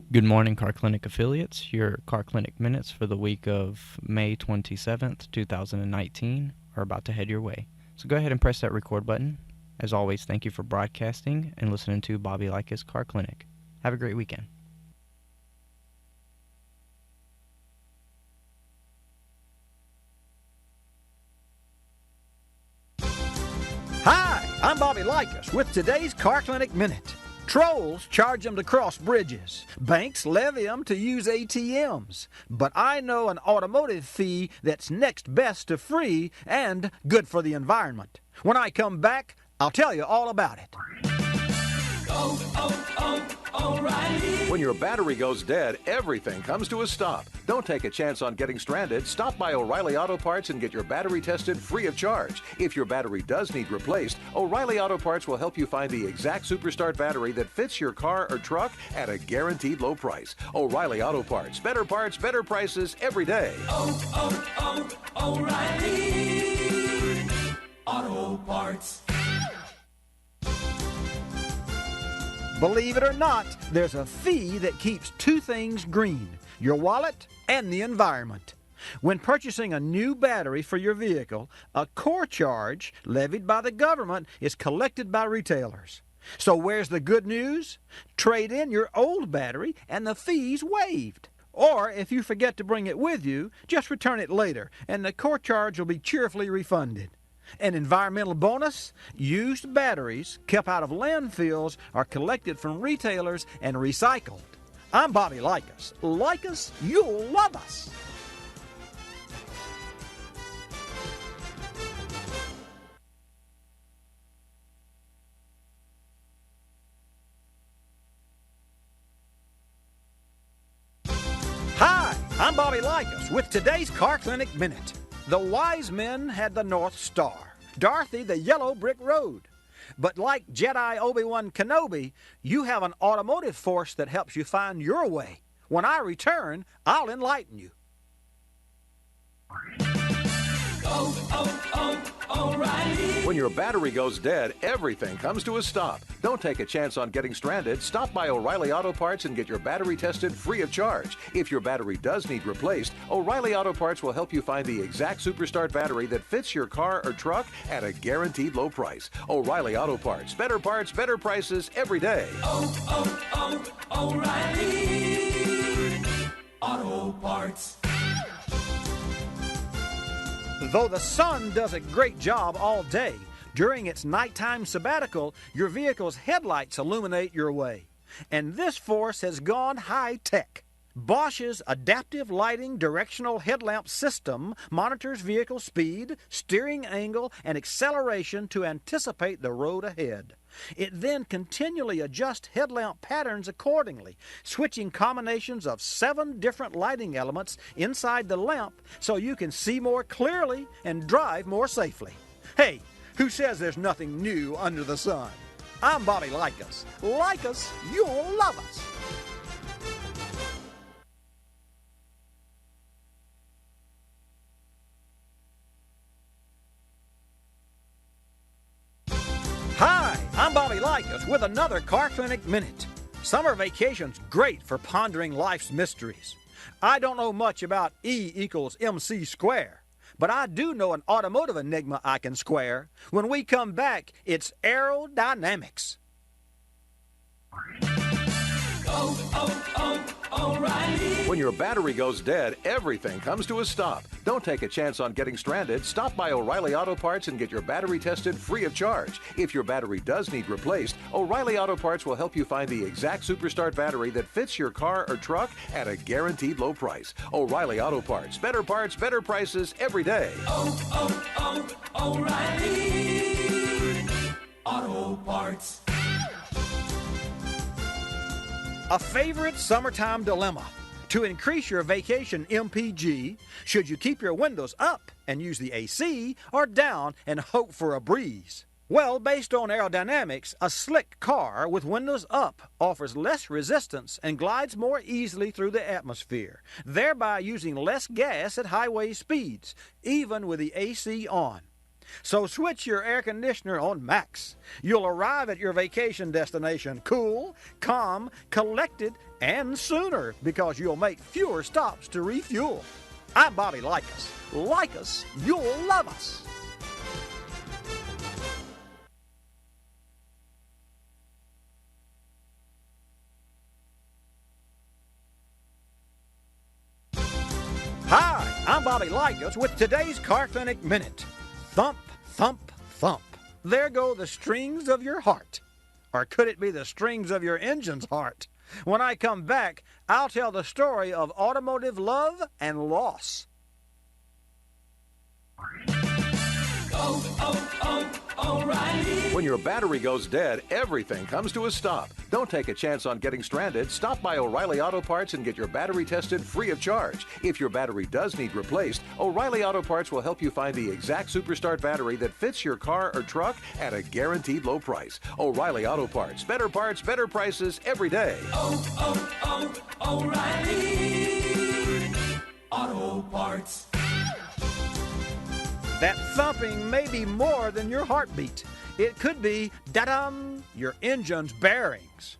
Good morning, Car Clinic affiliates. Your Car Clinic minutes for the week of May 27th, 2019 are about to head your way. So go ahead and press that record button. As always, thank you for broadcasting and listening to Bobby Likis Car Clinic. Have a great weekend. Hi, I'm Bobby Likis with today's Car Clinic Minute. Trolls charge them to cross bridges. Banks levy them to use ATMs. But I know an automotive fee that's next best to free and good for the environment. When I come back, I'll tell you all about it. O'Reilly. When your battery goes dead, everything comes to a stop. Don't take a chance on getting stranded. Stop by O'Reilly Auto Parts and get your battery tested free of charge. If your battery does need replaced, O'Reilly Auto Parts will help you find the exact Superstart battery that fits your car or truck at a guaranteed low price. O'Reilly Auto Parts, better prices every day. O'Reilly Auto Parts. Believe it or not, there's a fee that keeps two things green: your wallet and the environment. When purchasing a new battery for your vehicle, a core charge levied by the government is collected by retailers. So where's the good news? Trade in your old battery and the fee's waived. Or if you forget to bring it with you, just return it later and the core charge will be cheerfully refunded. An environmental bonus: used batteries kept out of landfills are collected from retailers and recycled. I'm Bobby Likis. Like us, you'll love us. Hi, I'm Bobby Likis with today's Car Clinic Minute. The wise men had the North Star, Dorothy the yellow brick road. But like Jedi Obi-Wan Kenobi, you have an automotive force that helps you find your way. When I return, I'll enlighten you. O'Reilly. When your battery goes dead, everything comes to a stop. Don't take a chance on getting stranded. Stop by O'Reilly Auto Parts and get your battery tested free of charge. If your battery does need replaced, O'Reilly Auto Parts will help you find the exact Superstart battery that fits your car or truck at a guaranteed low price. O'Reilly Auto Parts, better prices every day. O'Reilly Auto Parts. Though the sun does a great job all day, during its nighttime sabbatical, your vehicle's headlights illuminate your way. And this force has gone high-tech. Bosch's adaptive lighting directional headlamp system monitors vehicle speed, steering angle, and acceleration to anticipate the road ahead. It then continually adjusts headlamp patterns accordingly, switching combinations of 7 different lighting elements inside the lamp so you can see more clearly and drive more safely. Hey, who says there's nothing new under the sun? I'm Bobby Likis. Like us, you'll love us. Hi, I'm Bobby Likis with another Car Clinic Minute. Summer vacation's great for pondering life's mysteries. I don't know much about E equals MC square, but I do know an automotive enigma I can square. When we come back, it's aerodynamics. O'Reilly. When your battery goes dead, everything comes to a stop. Don't take a chance on getting stranded. Stop by O'Reilly Auto Parts and get your battery tested free of charge. If your battery does need replaced, O'Reilly Auto Parts will help you find the exact Superstart battery that fits your car or truck at a guaranteed low price. O'Reilly Auto Parts, better prices every day. O'Reilly Auto Parts. A favorite summertime dilemma. To increase your vacation MPG, should you keep your windows up and use the AC, or down and hope for a breeze? Well, based on aerodynamics, a slick car with windows up offers less resistance and glides more easily through the atmosphere, thereby using less gas at highway speeds, even with the AC on. So switch your air conditioner on max. You'll arrive at your vacation destination cool, calm, collected, and sooner because you'll make fewer stops to refuel. I'm Bobby Likis. Like us, you'll love us. Hi, I'm Bobby Likis with today's Car Clinic Minute. Thump, thump, thump. There go the strings of your heart. Or could it be the strings of your engine's heart? When I come back, I'll tell the story of automotive love and loss. O'Reilly. When your battery goes dead, everything comes to a stop. Don't take a chance on getting stranded. Stop by O'Reilly Auto Parts and get your battery tested free of charge. If your battery does need replaced, O'Reilly Auto Parts will help you find the exact Superstart battery that fits your car or truck at a guaranteed low price. O'Reilly Auto Parts. Better parts, better prices every day. O'Reilly Auto Parts. That thumping may be more than your heartbeat. It could be, da-dum, your engine's bearings.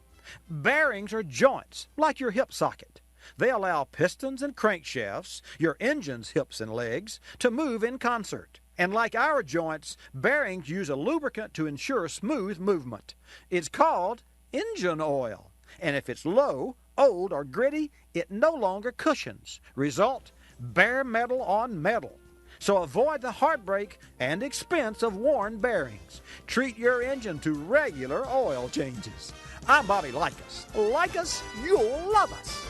Bearings are joints, like your hip socket. They allow pistons and crankshafts, your engine's hips and legs, to move in concert. And like our joints, bearings use a lubricant to ensure smooth movement. It's called engine oil. And if it's low, old, or gritty, it no longer cushions. Result, bare metal on metal. So avoid the heartbreak and expense of worn bearings. Treat your engine to regular oil changes. I'm Bobby Likis. Like us, you'll love us.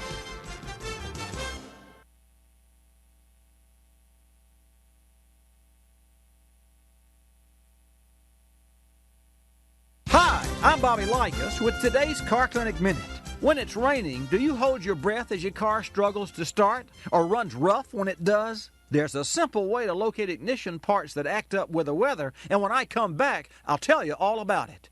Hi, I'm Bobby Likis with today's Car Clinic Minute. When it's raining, do you hold your breath as your car struggles to start or runs rough when it does? There's a simple way to locate ignition parts that act up with the weather, and when I come back, I'll tell you all about it.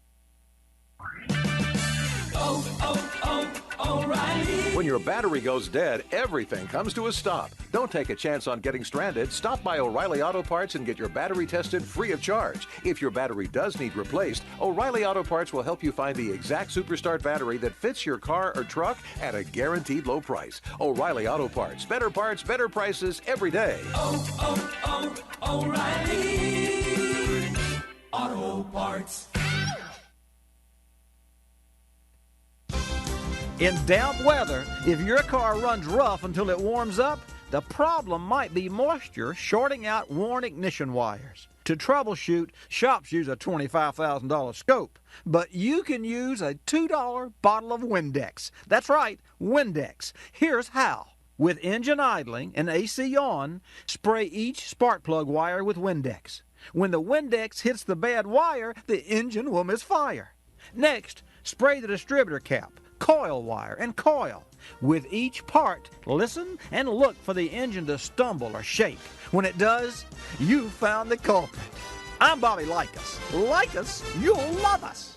O'Reilly. When your battery goes dead, everything comes to a stop. Don't take a chance on getting stranded. Stop by O'Reilly Auto Parts and get your battery tested free of charge. If your battery does need replaced, O'Reilly Auto Parts will help you find the exact Superstart battery that fits your car or truck at a guaranteed low price. O'Reilly Auto Parts. Better parts, better prices every day. O'Reilly Auto Parts. In damp weather, if your car runs rough until it warms up, the problem might be moisture shorting out worn ignition wires. To troubleshoot, shops use a $25,000 scope, but you can use a $2 bottle of Windex. That's right, Windex. Here's how. With engine idling and AC on, spray each spark plug wire with Windex. When the Windex hits the bad wire, the engine will misfire. Next, spray the distributor cap, coil wire, and coil. With each part, listen and look for the engine to stumble or shake. When it does, you found the culprit. I'm Bobby Likis. Like us, you'll love us.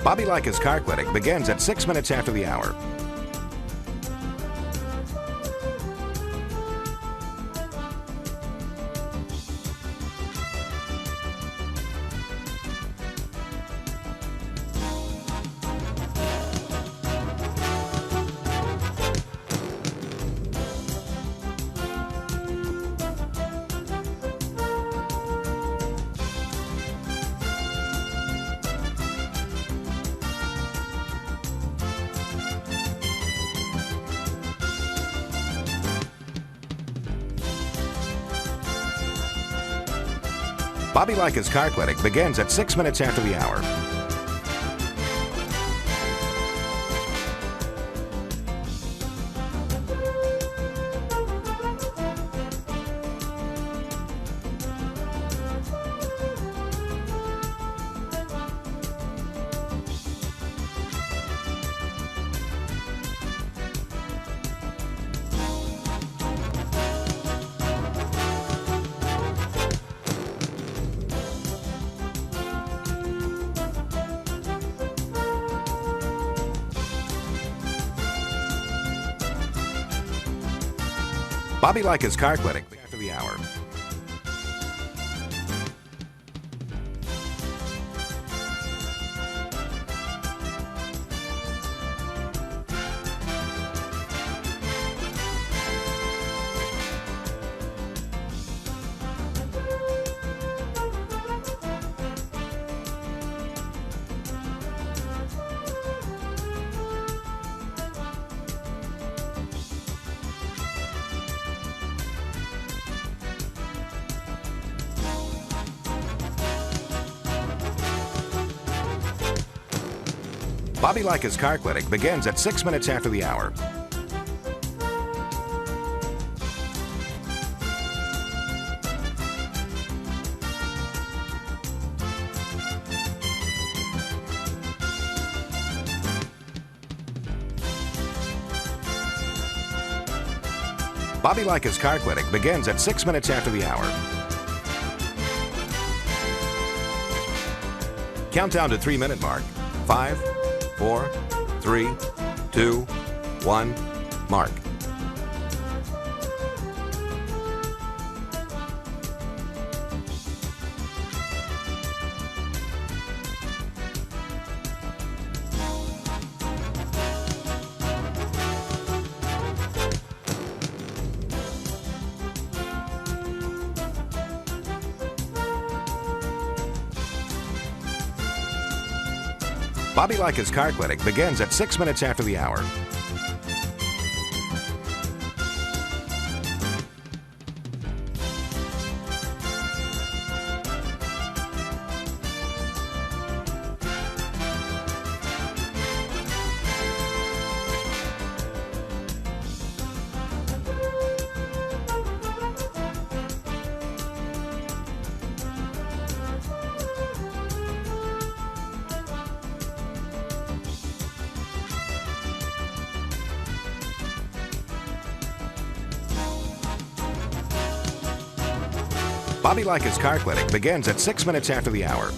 Bobby Likis Car Clinic begins at 6 minutes after the hour. Bobby Likis Car Clinic begins at 6 minutes after the hour. Bobby Likis Car Clinic after the hour. Bobby Likis Car Clinic begins at 6 minutes after the hour. Bobby Likis Car Clinic begins at 6 minutes after the hour. Countdown to 3-minute mark. 5, 4, 3, 2, 1, mark. Bobby Likis Car Clinic begins at 6 minutes after the hour. Bobby Likis Car Clinic begins at 6 minutes after the hour.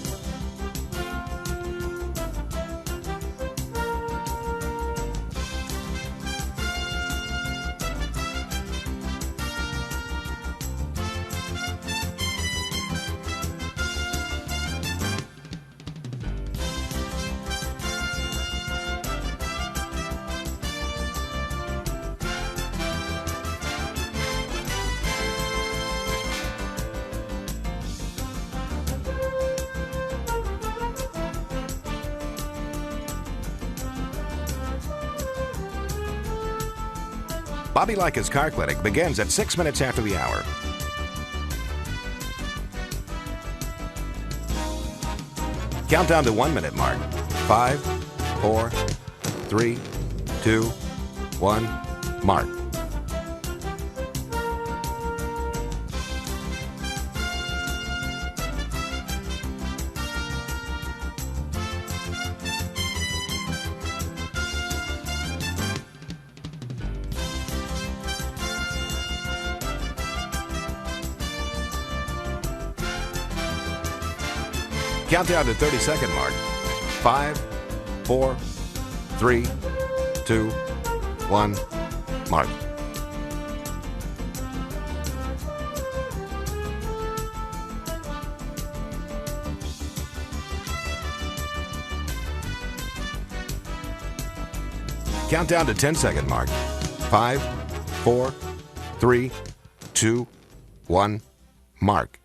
Bobby Likis Car Clinic begins at 6 minutes after the hour. Countdown to 1-minute mark. 5, 4, 3, 2, 1, mark. Countdown to 30-second mark. 5, 4, 3, 2, 1, mark. Count down to 10-second mark. 5, 4, 3, 2, 1, mark.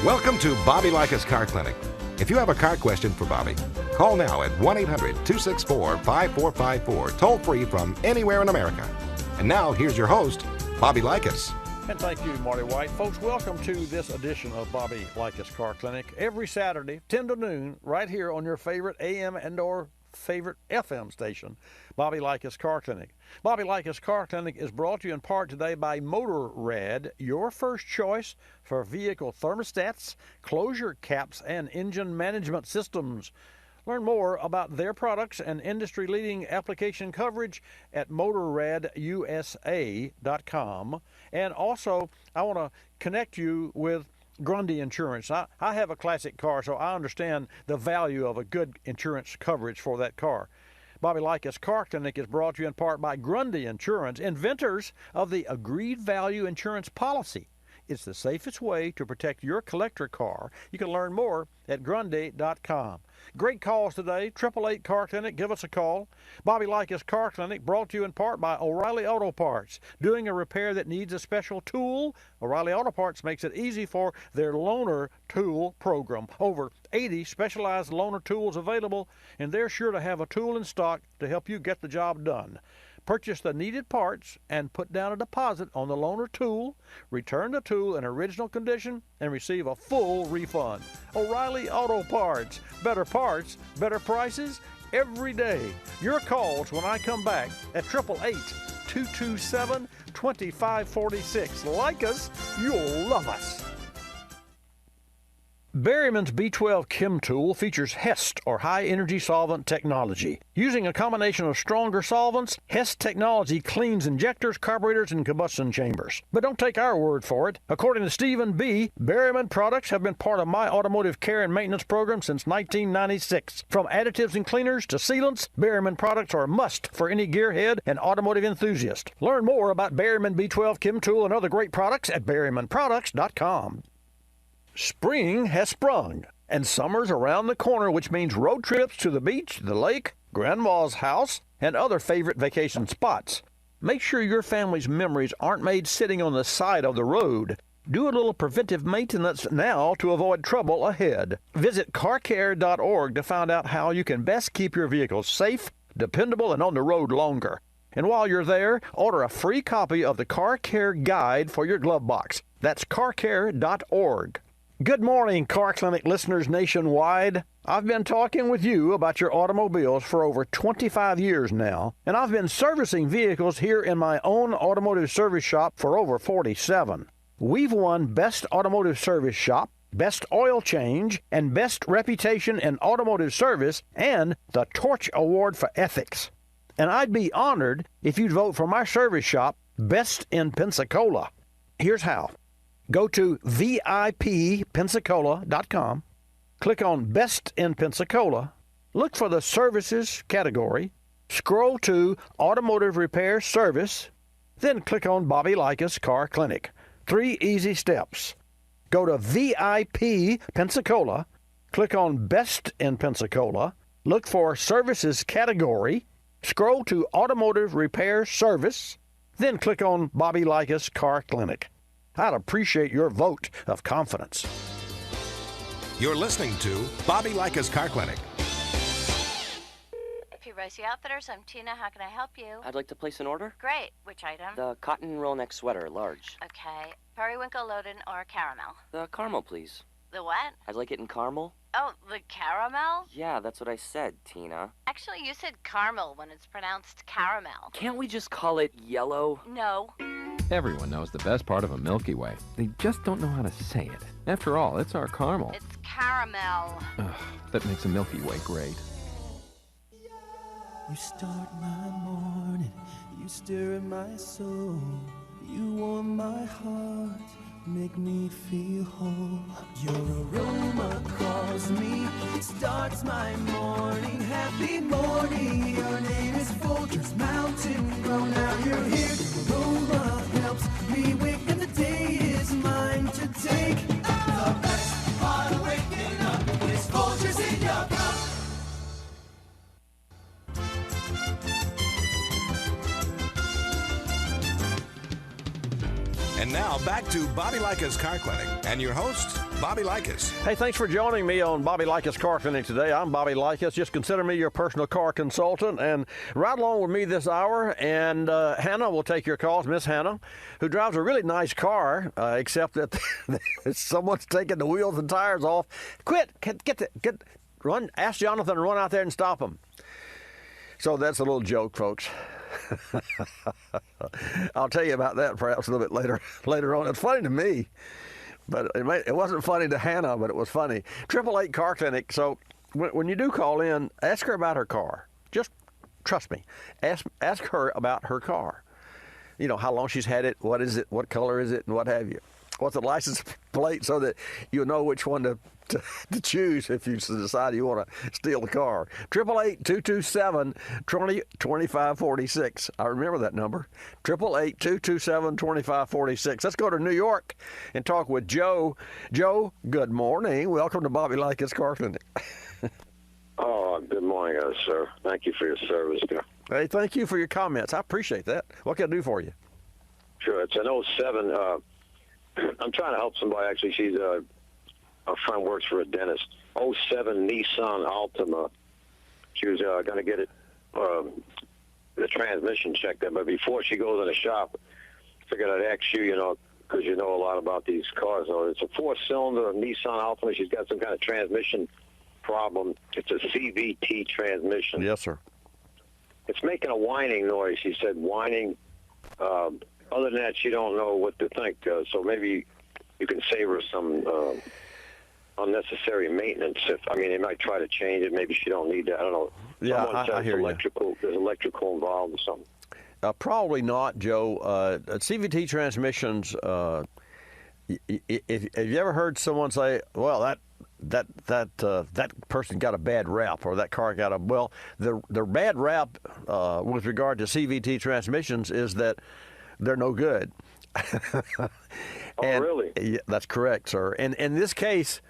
Welcome to Bobby Likis Car Clinic. If you have a car question for Bobby, call now at 1-800-264-5454, toll free from anywhere in America. And now, here's your host, Bobby Likis. And thank you, Marty White. Folks, welcome to this edition of Bobby Likis Car Clinic. Every Saturday, 10 to noon, right here on your favorite AM and or favorite FM station, Bobby Likis Car Clinic. Bobby Likis Car Clinic is brought to you in part today by Motorrad, your first choice for vehicle thermostats, closure caps, and engine management systems. Learn more about their products and industry-leading application coverage at motorradusa.com. And also, I want to connect you with Grundy Insurance. I have a classic car, so I understand the value of a good insurance coverage for that car. Bobby Likis Car Clinic is brought to you in part by Grundy Insurance, inventors of the Agreed Value Insurance Policy. It's the safest way to protect your collector car. You can learn more at Grundy.com. Great calls today. 888 Car Clinic. Give us a call. Bobby Likis Car Clinic brought to you in part by O'Reilly Auto Parts. Doing a repair that needs a special tool? O'Reilly Auto Parts makes it easy for their loaner tool program. Over 80 specialized loaner tools available, and they're sure to have a tool in stock to help you get the job done. Purchase the needed parts and put down a deposit on the loaner tool, return the tool in original condition, and receive a full refund. O'Reilly Auto Parts. Better parts, better prices every day. Your calls when I come back at 888-227-2546. Like us, you'll love us. Berryman's B12 Chem Tool features HEST, or High Energy Solvent Technology. Using a combination of stronger solvents, HEST technology cleans injectors, carburetors, and combustion chambers. But don't take our word for it. According to Stephen B., Berryman products have been part of my automotive care and maintenance program since 1996. From additives and cleaners to sealants, Berryman products are a must for any gearhead and automotive enthusiast. Learn more about Berryman B12 Chem Tool and other great products at berrymanproducts.com. Spring has sprung, and summer's around the corner, which means road trips to the beach, the lake, Grandma's house, and other favorite vacation spots. Make sure your family's memories aren't made sitting on the side of the road. Do a little preventive maintenance now to avoid trouble ahead. Visit carcare.org to find out how you can best keep your vehicles safe, dependable, and on the road longer. And while you're there, order a free copy of the Car Care Guide for your glove box. That's carcare.org. Good morning, Car Clinic listeners nationwide. I've been talking with you about your automobiles for over 25 years now, and I've been servicing vehicles here in my own automotive service shop for over 47. We've won Best Automotive Service Shop, Best Oil Change, and Best Reputation in Automotive Service, and the Torch Award for Ethics. And I'd be honored if you'd vote for my service shop Best in Pensacola. Here's how. Go to VIPPensacola.com, click on Best in Pensacola, look for the Services category, scroll to Automotive Repair Service, then click on Bobby Likis Car Clinic. 3 easy steps. Go to VIP Pensacola, click on Best in Pensacola, look for Services category, scroll to Automotive Repair Service, then click on Bobby Likis Car Clinic. I'd appreciate your vote of confidence. You're listening to Bobby Likis Car Clinic. Rosie Outfitters, I'm Tina. How can I help you? I'd like to place an order. Great. Which item? The cotton roll neck sweater, large. Okay. Periwinkle, Loden, or caramel? The caramel, please. The what? I'd like it in caramel. Oh, the caramel? Yeah, that's what I said, Tina. Actually, you said caramel when it's pronounced caramel. Can't we just call it yellow? No. Everyone knows the best part of a Milky Way. They just don't know how to say it. After all, it's our caramel. It's caramel. Ugh, that makes a Milky Way great. You start my morning, you stir in my soul, you warm my heart, make me feel whole. Your aroma calls me, starts my morning, happy morning. Your name is Folgers Mountain Grow. Now you're here, your aroma helps me wake, and the day is mine to take. The best part of waking up is Folgers in your cup. And now back to Bobby Likis Car Clinic and your host, Bobby Likis. Hey, thanks for joining me on Bobby Likis Car Clinic today. I'm Bobby Likis. Just consider me your personal car consultant. And right along with me this hour, and Hannah will take your calls, Miss Hannah, who drives a really nice car, except that someone's taking the wheels and tires off. Quit! Run! Ask Jonathan to run out there and stop them. So that's a little joke, folks. I'll tell you about that perhaps a little bit later on. It's funny to me, but it wasn't funny to Hannah, but it was funny. 888 Car Clinic. So when you do call in, ask her about her car. Just trust me. Ask her about her car. You know, how long she's had it, what is it, what color is it, and what have you. What's the license plate, so that you'll know which one to choose if you decide you want to steal the car. 888-227-2546. I remember that number. 888-227-2546. Let's go to New York and talk with Joe. Joe, good morning. Welcome to Bobby Likis Car Clinic. Oh, good morning, sir. Thank you for your service, dear. Hey, thank you for your comments. I appreciate that. What can I do for you? Sure. It's an 07. I'm trying to help somebody, actually. She's a friend works for a dentist. 07 Nissan Altima. She was going to get it, the transmission checked out. But before she goes in the shop, I figured I'd ask you, because you know a lot about these cars. So it's a 4-cylinder Nissan Altima. She's got some kind of transmission problem. It's a CVT transmission. Yes, sir. It's making a whining noise. She said whining. Other than that, she don't know what to think. So maybe you can save her some unnecessary maintenance. They might try to change it. Maybe she don't need that. I don't know. Yeah, I hear electrical. There's electrical involved or something. Probably not, Joe. CVT transmissions. Have you ever heard someone say, "Well, that person got a bad rap," or that car got a their bad rap with regard to CVT transmissions is that they're no good. Really? Yeah, that's correct, sir. And in this case,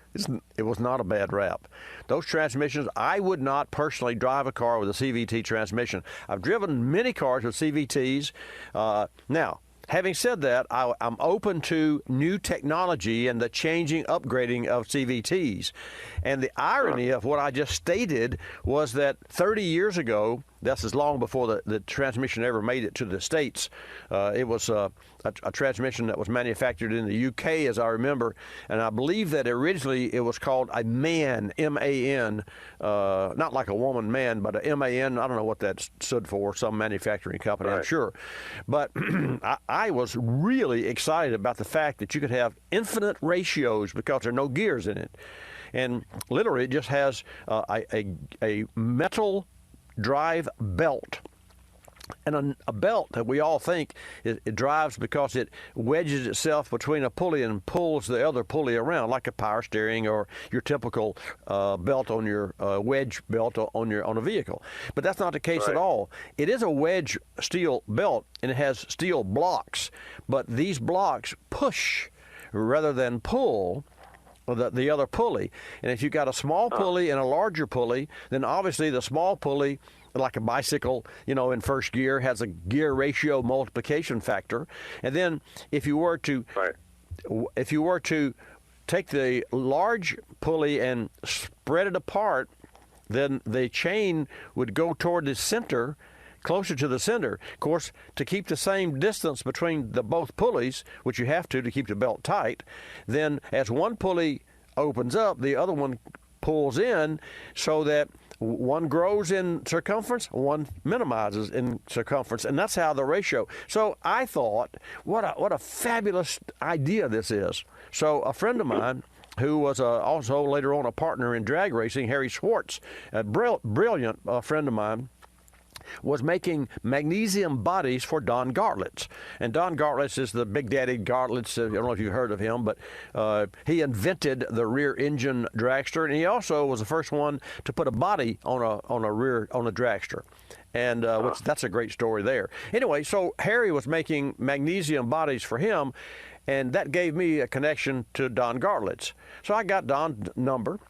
it was not a bad rap. Those transmissions, I would not personally drive a car with a CVT transmission. I've driven many cars with CVTs. Now, having said that, I'm open to new technology and the changing, upgrading of CVTs. And the irony of what I just stated was that 30 years ago, that's as long before the transmission ever made it to the States. It was a transmission that was manufactured in the UK, as I remember, and I believe that originally it was called a MAN, M-A-N, not like a woman, man, but a M-A-N. I don't know what that stood for, some manufacturing company, I'm sure. But I was really excited about the fact that you could have infinite ratios because there are no gears in it. And literally it just has a metal drive belt. And a belt that we all think it drives because it wedges itself between a pulley and pulls the other pulley around, like a power steering or your typical belt on your wedge belt on a vehicle. But that's not the case at all. It is a wedge steel belt, and it has steel blocks. But these blocks push rather than pull the other pulley. And if you've got a small pulley and a larger pulley, then obviously the small pulley, like a bicycle, in first gear, has a gear ratio multiplication factor. And then if you were to take the large pulley and spread it apart, then the chain would go toward the center, closer to the center. Of course, to keep the same distance between both pulleys, which you have to keep the belt tight, then as one pulley opens up, the other one pulls in so that one grows in circumference, one minimizes in circumference, and that's how the ratio. So I thought, what a fabulous idea this is. So a friend of mine, who was also later on a partner in drag racing, Harry Schwartz, a brilliant friend of mine, was making magnesium bodies for Don Gartlitz. And Don Gartlitz is the Big Daddy Gartlitz. I don't know if you've heard of him, but he invented the rear engine dragster, and he also was the first one to put a body on a dragster. And that's a great story there. Anyway, so Harry was making magnesium bodies for him, and that gave me a connection to Don Gartlitz. So I got Don's number,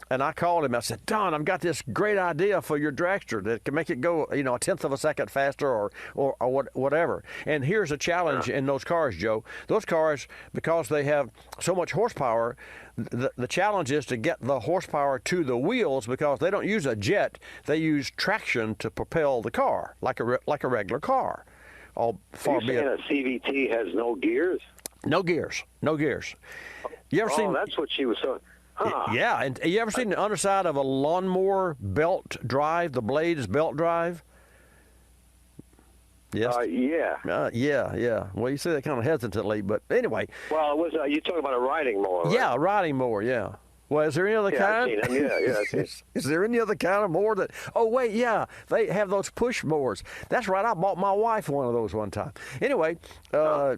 and I called him. I said, Don, I've got this great idea for your dragster that can make it go, a tenth of a second faster or whatever. And here's a challenge in those cars, Joe. Those cars, because they have so much horsepower, the challenge is to get the horsepower to the wheels, because they don't use a jet. They use traction to propel the car, like a regular car. Are you saying a CVT has no gears? No gears. You ever seen? That's what she was saying. Huh. Yeah, and you ever seen the underside of a lawnmower belt drive? The blade is belt drive. Yes. Yeah. Yeah. Well, you say that kind of hesitantly, but anyway. Well, it was you talking about a riding mower? Right? Yeah, a riding mower. Yeah. Well, is there any other kind? I've seen them. Yeah. Is there any other kind of mower that? Oh wait, yeah, they have those push mowers. That's right. I bought my wife one of those one time. Anyway, the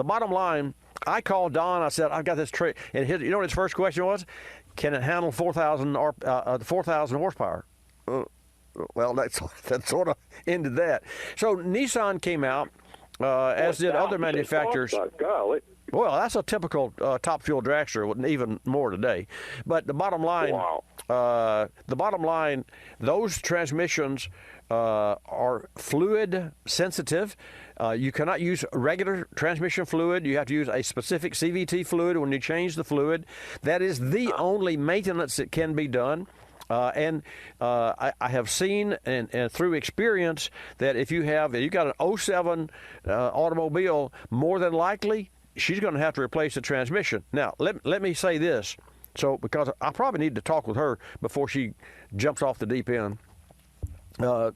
bottom line. I called Don. I said, I've got this trick. And you know what his first question was? Can it handle 4,000 horsepower? Well, that sort of ended that. So Nissan came out, as did other manufacturers. Well, that's a typical top fuel dragster, even more today. But the bottom line, those transmissions are fluid sensitive. You cannot use regular transmission fluid. You have to use a specific CVT fluid when you change the fluid. That is the only maintenance that can be done. I have seen and through experience that if you got an 07 automobile, more than likely she's going to have to replace the transmission. Now, let me say this. So, because I probably need to talk with her before she jumps off the deep end. Or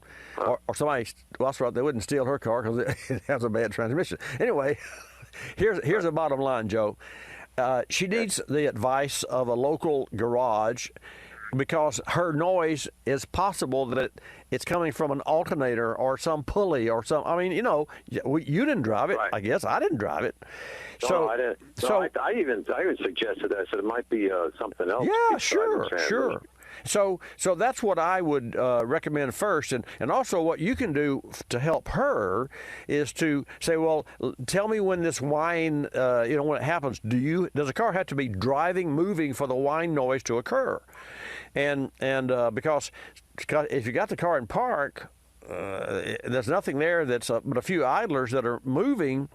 somebody, well, that's right, they wouldn't steal her car because it has a bad transmission. Anyway, here's the bottom line, Joe. She needs the advice of a local garage, because her noise is possible that it's coming from an alternator or some pulley or some. I mean, you didn't drive it. Right. I guess I didn't drive it. No, I didn't. No, I even suggested that. I said it might be something else. Yeah, sure. So that's what I would recommend first, and also what you can do to help her is to say, well, tell me when this whine, when it happens. Does a car have to be moving for the whine noise to occur? And because if you got the car in park, there's nothing there but a few idlers that are moving,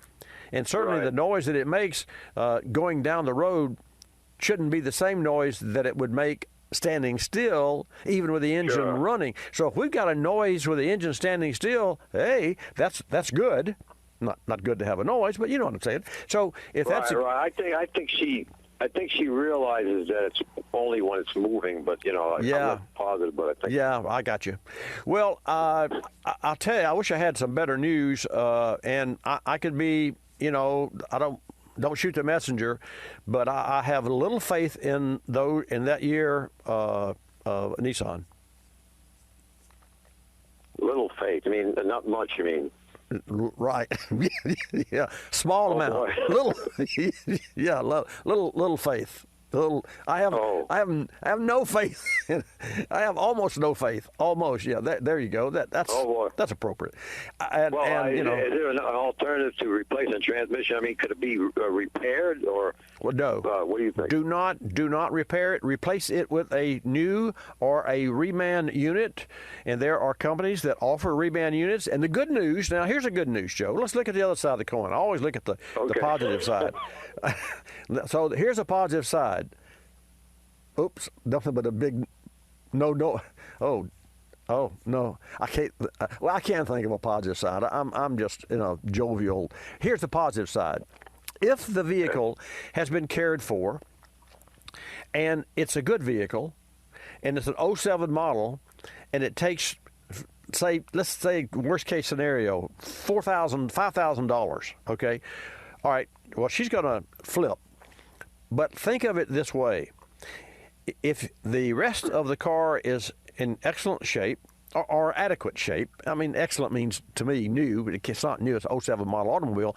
and certainly the noise that it makes going down the road shouldn't be the same noise that it would make standing still, even with the engine running. So if we've got a noise with the engine standing still, hey, that's good. Not good to have a noise, but you know what I'm saying. So if that's I think she realizes that it's only when it's moving, but I'm not positive, but I think. Yeah, I got you. Well, I'll tell you, I wish I had some better news, and I could be, don't shoot the messenger, but I have little faith in that year Nissan. Little faith? I mean, not much, you mean? Right. Yeah. Small amount. Boy. Little faith. I have no faith. I have almost no faith. Almost, yeah. There you go. That's appropriate. Is there an alternative to replacing transmission? I mean, could it be repaired or? Well, no. What do you think? Do not repair it. Replace it with a new or a reman unit. And there are companies that offer reman units. And the good news. Now, here's the good news, Joe. Let's look at the other side of the coin. I always look at the positive side. So here's a positive side. Oops, nothing but a big no. Oh no, I can't. I can't think of a positive side. I'm just jovial. Here's the positive side. If the vehicle has been cared for, and it's a good vehicle, and it's an 07 model, and it takes, let's say worst case scenario, $5,000, okay? All right, well, she's going to flip. But think of it this way. If the rest of the car is in excellent shape, or adequate shape. I mean, excellent means to me new, but it's not new. It's an 07 model automobile.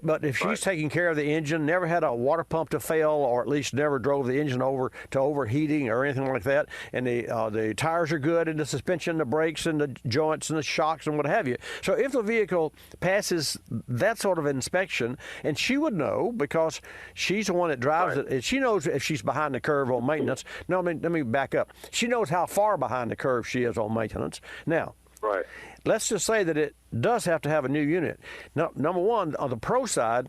But if she's taking care of the engine, never had a water pump to fail, or at least never drove the engine over to overheating or anything like that, and the tires are good, and the suspension, the brakes, and the joints, and the shocks, and what have you. So if the vehicle passes that sort of inspection, and she would know because she's the one that drives it, and she knows if she's behind the curve on maintenance. No, let me back up. She knows how far behind the curve she is on maintenance. Now, let's just say that it does have to have a new unit. Now, number one, on the pro side,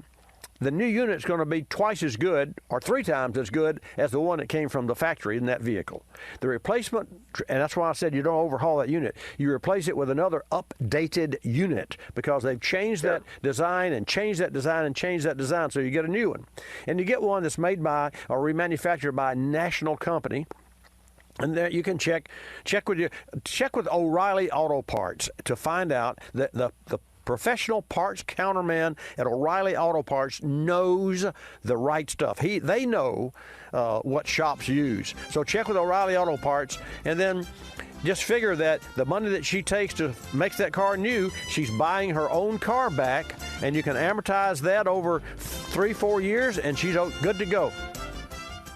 the new unit's going to be twice as good or 3 times as good as the one that came from the factory in that vehicle. The replacement, and that's why I said you don't overhaul that unit. You replace it with another updated unit because they've changed that design and changed that design and changed that design, so you get a new one. And you get one that's made by or remanufactured by a national company. And there you can check with O'Reilly Auto Parts to find out that the professional parts counterman at O'Reilly Auto Parts knows the right stuff. They know what shops use. So check with O'Reilly Auto Parts, and then just figure that the money that she takes to make that car new, she's buying her own car back, and you can amortize that over 3-4 years, and she's good to go.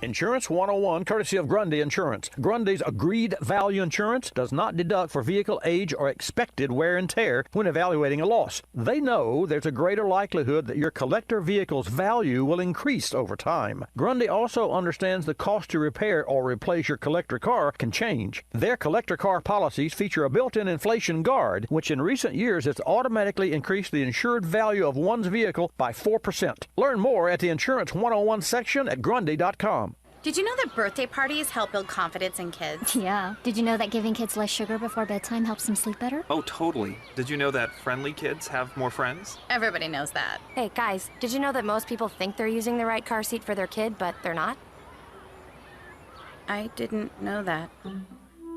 Insurance 101, courtesy of Grundy Insurance. Grundy's agreed value insurance does not deduct for vehicle age or expected wear and tear when evaluating a loss. They know there's a greater likelihood that your collector vehicle's value will increase over time. Grundy also understands the cost to repair or replace your collector car can change. Their collector car policies feature a built-in inflation guard, which in recent years has automatically increased the insured value of one's vehicle by 4%. Learn more at the Insurance 101 section at Grundy.com. Did you know that birthday parties help build confidence in kids? Yeah. Did you know that giving kids less sugar before bedtime helps them sleep better? Oh, totally. Did you know that friendly kids have more friends? Everybody knows that. Hey, guys, did you know that most people think they're using the right car seat for their kid, but they're not? I didn't know that.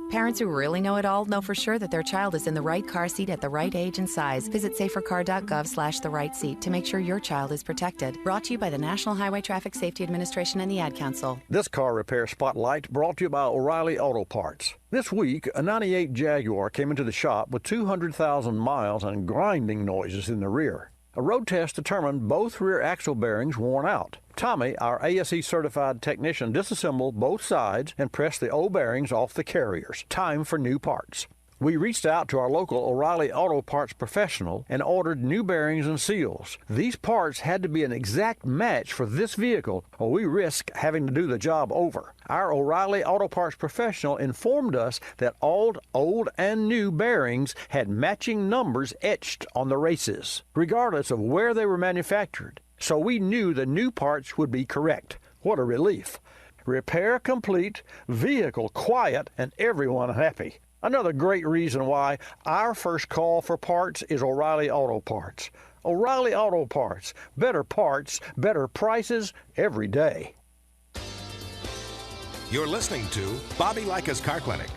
Parents who really know it all know for sure that their child is in the right car seat at the right age and size. Visit safercar.gov/the-right-seat to make sure your child is protected. Brought to you by the National Highway Traffic Safety Administration and the Ad Council. This car repair spotlight brought to you by O'Reilly Auto Parts. This week, a 98 Jaguar came into the shop with 200,000 miles and grinding noises in the rear. A road test determined both rear axle bearings worn out. Tommy, our ASE-certified technician, disassembled both sides and pressed the old bearings off the carriers. Time for new parts. We reached out to our local O'Reilly Auto Parts professional and ordered new bearings and seals. These parts had to be an exact match for this vehicle, or we risk having to do the job over. Our O'Reilly Auto Parts professional informed us that all old and new bearings had matching numbers etched on the races, regardless of where they were manufactured. So we knew the new parts would be correct. What a relief. Repair complete, vehicle quiet, and everyone happy. Another great reason why our first call for parts is O'Reilly Auto Parts. O'Reilly Auto Parts. Better parts, better prices every day. You're listening to Bobby Likis Car Clinic.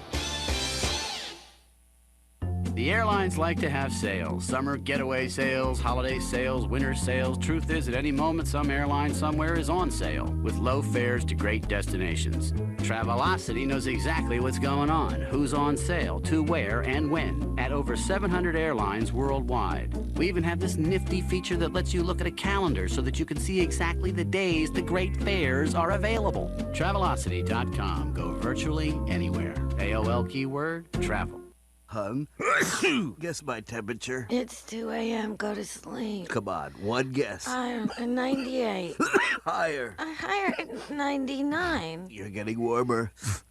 The airlines like to have sales. Summer getaway sales, holiday sales, winter sales. Truth is, at any moment, some airline somewhere is on sale with low fares to great destinations. Travelocity knows exactly what's going on, who's on sale, to where, and when, at over 700 airlines worldwide. We even have this nifty feature that lets you look at a calendar so that you can see exactly the days the great fares are available. Travelocity.com. Go virtually anywhere. AOL keyword, travel. Hun, guess my temperature. It's 2 a.m. Go to sleep. Come on, one guess. Higher, 98. Higher. Higher, 99. You're getting warmer.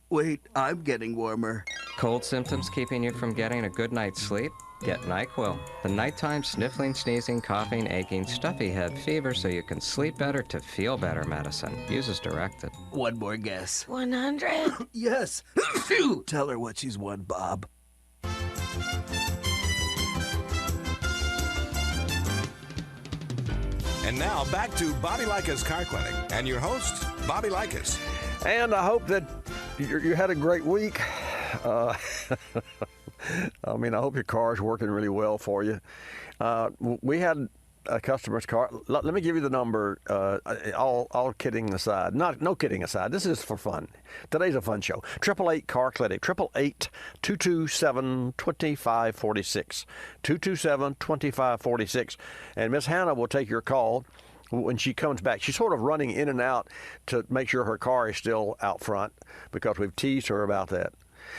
Wait, I'm getting warmer. Cold symptoms keeping you from getting a good night's sleep? Get NyQuil, the nighttime sniffling, sneezing, coughing, aching, stuffy head, fever so you can sleep better to feel better medicine. Use as directed. One more guess. 100? Yes. Tell her what she's won, Bob. And now back to Bobby Likis Car Clinic and your host, Bobby Likis. And I hope that you had a great week. I hope your car is working really well for you. We had a customer's car. Let me give you the number. All kidding aside, no kidding aside. This is for fun. Today's a fun show. 888 Car Clinic. 888-227-2546. 227-2546. And Miss Hannah will take your call when she comes back. She's sort of running in and out to make sure her car is still out front because we've teased her about that.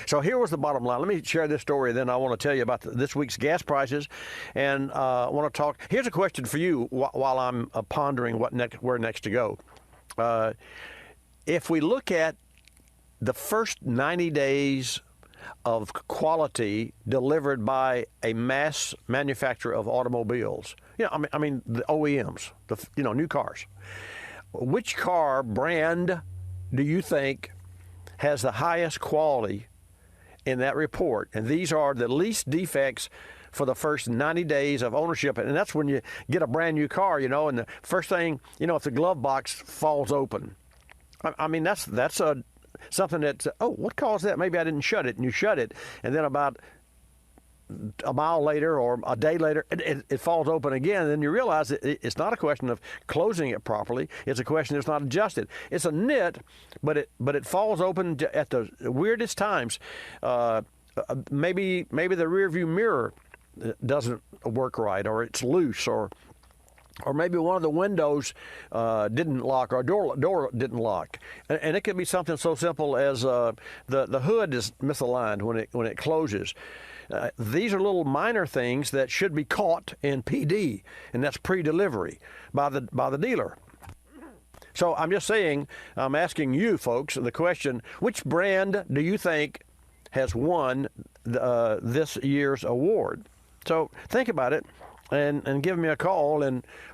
So here was the bottom line. Let me share this story, then I want to tell you about this week's gas prices, and I want to talk. Here's a question for you while I'm pondering where next to go. If we look at the first 90 days of quality delivered by a mass manufacturer of automobiles, I mean the OEMs, new cars. Which car brand do you think has the highest quality in that report? And these are the least defects for the first 90 days of ownership. And that's when you get a brand new car, and the first thing, if the glove box falls open. I mean, that's something that, what caused that? Maybe I didn't shut it. And you shut it, and then about a mile later or a day later, it falls open again. And then you realize that it's not a question of closing it properly. It's a question that's not adjusted. It's a nit, but it falls open at the weirdest times. Maybe the rear view mirror doesn't work right, or it's loose, or maybe one of the windows didn't lock, or door didn't lock, and it could be something so simple as the hood is misaligned when it closes. These are little minor things that should be caught in PD, and that's pre-delivery by the dealer. So I'm just saying, I'm asking you folks the question: which brand do you think has won this year's award? So think about it. And give me a call,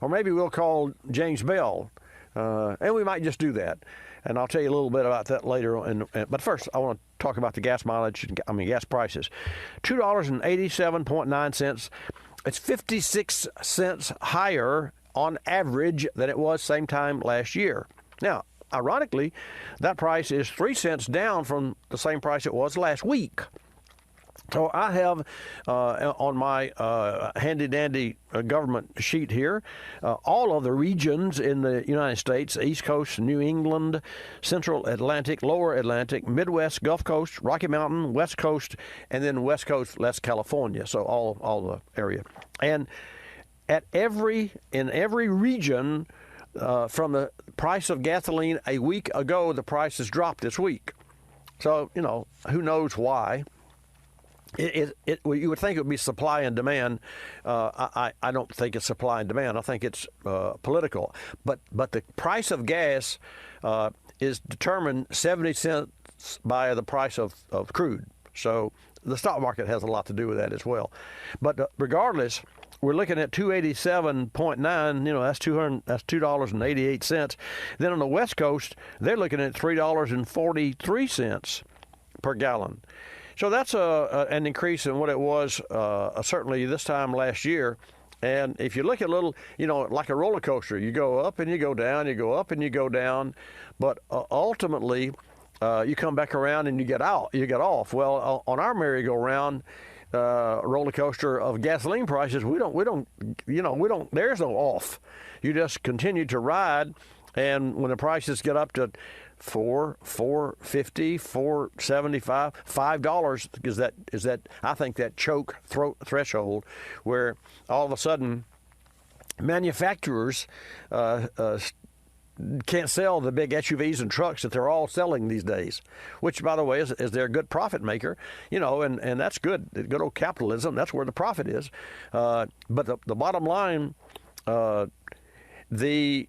or maybe we'll call James Bell, and we might just do that. And I'll tell you a little bit about that later. But first, I want to talk about the gas prices. $2.87.9. It's 56 cents higher on average than it was same time last year. Now, ironically, that price is 3 cents down from the same price it was last week. So I have on my handy-dandy government sheet here all of the regions in the United States: East Coast, New England, Central Atlantic, Lower Atlantic, Midwest, Gulf Coast, Rocky Mountain, West Coast, and then West Coast, that's California. So all the area. And in every region, from the price of gasoline a week ago, the price has dropped this week. So, who knows why? You would think it would be supply and demand. I don't think it's supply and demand. I think it's political. But the price of gas is determined 70 cents by the price of crude. So the stock market has a lot to do with that as well. But regardless, we're looking at 287.9. That's $2.88. Then on the West Coast, they're looking at $3.43 per gallon. So that's an increase in what it was certainly this time last year. And if you look at like a roller coaster, you go up and you go down, you go up and you go down, but ultimately you come back around and you get off. Well, on our merry-go-round roller coaster of gasoline prices, we don't. There's no off. You just continue to ride, and when the prices get up to $4.50, $4.75, $5 is that I think that choke threshold where all of a sudden manufacturers can't sell the big SUVs and trucks that they're all selling these days, which, by the way, is they're a good profit maker, and that's good. Good old capitalism. That's where the profit is. But the bottom line. The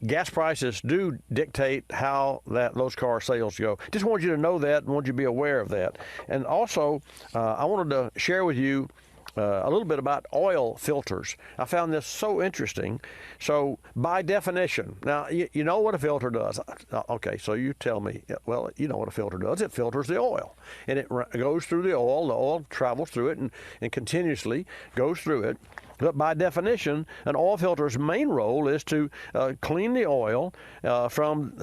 gas prices do dictate how those car sales go. Just wanted you to know that and wanted you to be aware of that. And also, I wanted to share with you a little bit about oil filters. I found this so interesting. So by definition, now you know what a filter does. Okay, so you tell me. Well, you know what a filter does. It filters the oil, and it goes through the oil. The oil travels through it and continuously goes through it. But by definition, an oil filter's main role is to clean the oil from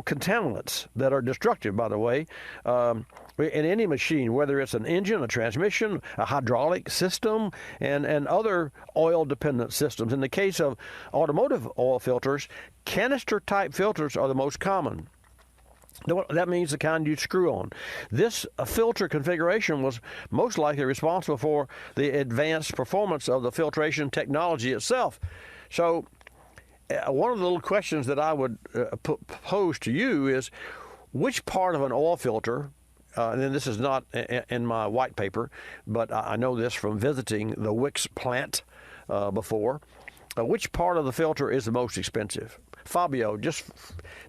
contaminants that are destructive, by the way, in any machine, whether it's an engine, a transmission, a hydraulic system, and other oil-dependent systems. In the case of automotive oil filters, canister-type filters are the most common. That means the kind you screw on. This filter configuration was most likely responsible for the advanced performance of the filtration technology itself. So one of the little questions that I would pose to you is, which part of an oil filter, and then this is not in my white paper, but I know this from visiting the Wicks plant before, which part of the filter is the most expensive? Fabio,